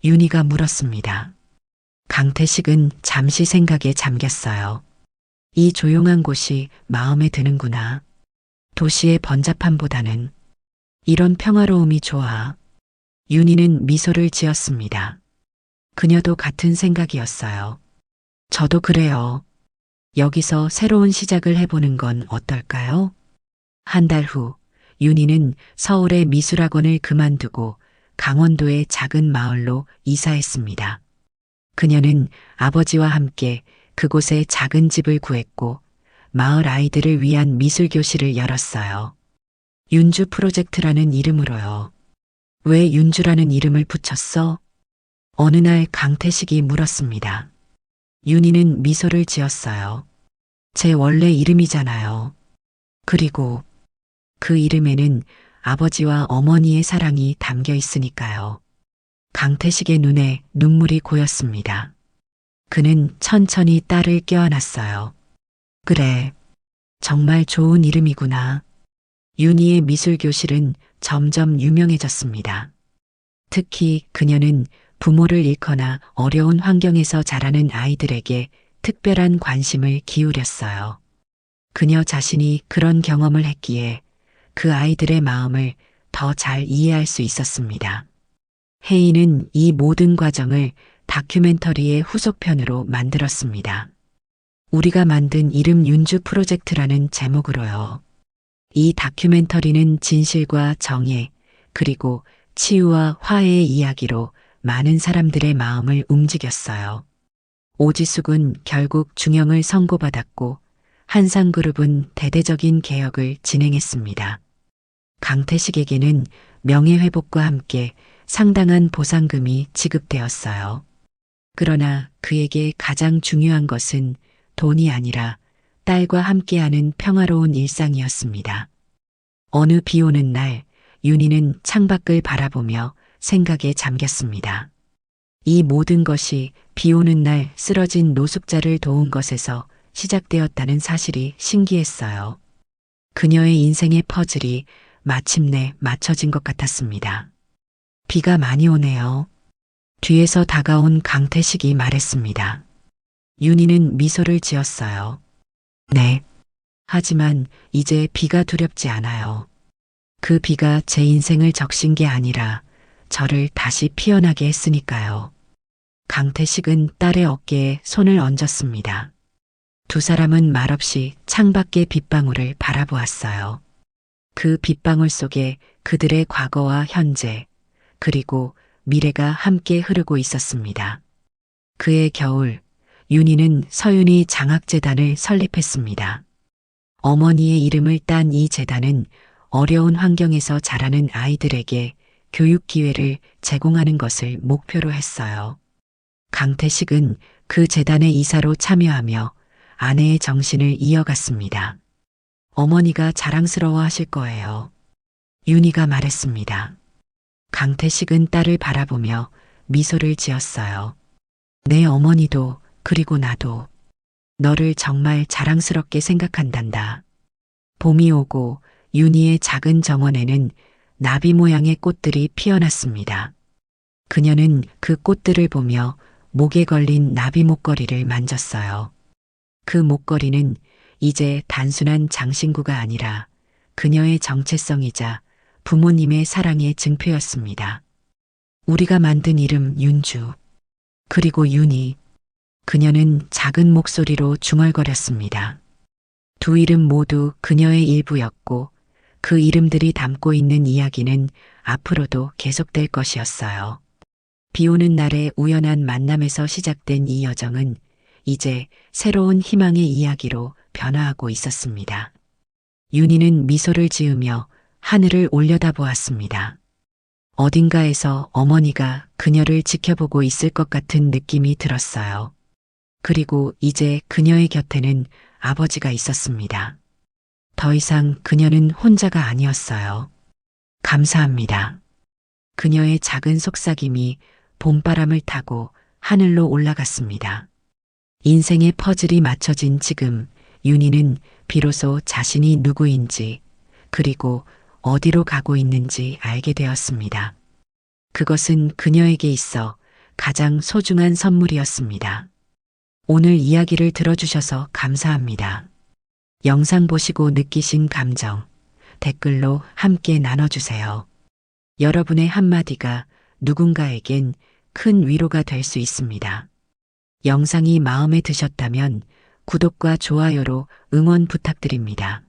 윤희가 물었습니다. 강태식은 잠시 생각에 잠겼어요. 이 조용한 곳이 마음에 드는구나. 도시의 번잡함보다는 이런 평화로움이 좋아. 윤희는 미소를 지었습니다. 그녀도 같은 생각이었어요. 저도 그래요. 여기서 새로운 시작을 해보는 건 어떨까요? 한 달 후, 윤희는 서울의 미술학원을 그만두고 강원도의 작은 마을로 이사했습니다. 그녀는 아버지와 함께 그곳에 작은 집을 구했고 마을 아이들을 위한 미술 교실을 열었어요. 윤주 프로젝트라는 이름으로요. 왜 윤주라는 이름을 붙였어? 어느 날 강태식이 물었습니다. 윤희는 미소를 지었어요. 제 원래 이름이잖아요. 그리고 그 이름에는 아버지와 어머니의 사랑이 담겨 있으니까요. 강태식의 눈에 눈물이 고였습니다. 그는 천천히 딸을 껴안았어요. 그래, 정말 좋은 이름이구나. 윤희의 미술교실은 점점 유명해졌습니다. 특히 그녀는 부모를 잃거나 어려운 환경에서 자라는 아이들에게 특별한 관심을 기울였어요. 그녀 자신이 그런 경험을 했기에 그 아이들의 마음을 더 잘 이해할 수 있었습니다. 혜인은 이 모든 과정을 다큐멘터리의 후속편으로 만들었습니다. 우리가 만든 이름 윤주 프로젝트라는 제목으로요. 이 다큐멘터리는 진실과 정의, 그리고 치유와 화해의 이야기로 많은 사람들의 마음을 움직였어요. 오지숙은 결국 중형을 선고받았고 한상그룹은 대대적인 개혁을 진행했습니다. 강태식에게는 명예회복과 함께 상당한 보상금이 지급되었어요. 그러나 그에게 가장 중요한 것은 돈이 아니라 딸과 함께하는 평화로운 일상이었습니다. 어느 비 오는 날, 윤희는 창밖을 바라보며 생각에 잠겼습니다. 이 모든 것이 비 오는 날 쓰러진 노숙자를 도운 것에서 시작되었다는 사실이 신기했어요. 그녀의 인생의 퍼즐이 마침내 맞춰진 것 같았습니다. 비가 많이 오네요. 뒤에서 다가온 강태식이 말했습니다. 윤희는 미소를 지었어요. 네. 하지만 이제 비가 두렵지 않아요. 그 비가 제 인생을 적신 게 아니라 저를 다시 피어나게 했으니까요. 강태식은 딸의 어깨에 손을 얹었습니다. 두 사람은 말없이 창밖의 빗방울을 바라보았어요. 그 빗방울 속에 그들의 과거와 현재, 그리고 미래가 함께 흐르고 있었습니다. 그해 겨울, 윤희는 서윤희 장학재단을 설립했습니다. 어머니의 이름을 딴 이 재단은 어려운 환경에서 자라는 아이들에게 교육 기회를 제공하는 것을 목표로 했어요. 강태식은 그 재단의 이사로 참여하며 아내의 정신을 이어갔습니다. 어머니가 자랑스러워 하실 거예요. 윤희가 말했습니다. 강태식은 딸을 바라보며 미소를 지었어요. 내 어머니도 그리고 나도 너를 정말 자랑스럽게 생각한단다. 봄이 오고 윤희의 작은 정원에는 나비 모양의 꽃들이 피어났습니다. 그녀는 그 꽃들을 보며 목에 걸린 나비 목걸이를 만졌어요. 그 목걸이는 이제 단순한 장신구가 아니라 그녀의 정체성이자 부모님의 사랑의 증표였습니다. 우리가 만든 이름 윤주, 그리고 윤희. 그녀는 작은 목소리로 중얼거렸습니다. 두 이름 모두 그녀의 일부였고 그 이름들이 담고 있는 이야기는 앞으로도 계속될 것이었어요. 비 오는 날의 우연한 만남에서 시작된 이 여정은 이제 새로운 희망의 이야기로 변화하고 있었습니다. 윤희는 미소를 지으며 하늘을 올려다보았습니다. 어딘가에서 어머니가 그녀를 지켜보고 있을 것 같은 느낌이 들었어요. 그리고 이제 그녀의 곁에는 아버지가 있었습니다. 더 이상 그녀는 혼자가 아니었어요. 감사합니다. 그녀의 작은 속삭임이 봄바람을 타고 하늘로 올라갔습니다. 인생의 퍼즐이 맞춰진 지금 윤희는 비로소 자신이 누구인지 그리고 어디로 가고 있는지 알게 되었습니다. 그것은 그녀에게 있어 가장 소중한 선물이었습니다. 오늘 이야기를 들어주셔서 감사합니다. 영상 보시고 느끼신 감정, 댓글로 함께 나눠주세요. 여러분의 한마디가 누군가에겐 큰 위로가 될 수 있습니다. 영상이 마음에 드셨다면 구독과 좋아요로 응원 부탁드립니다.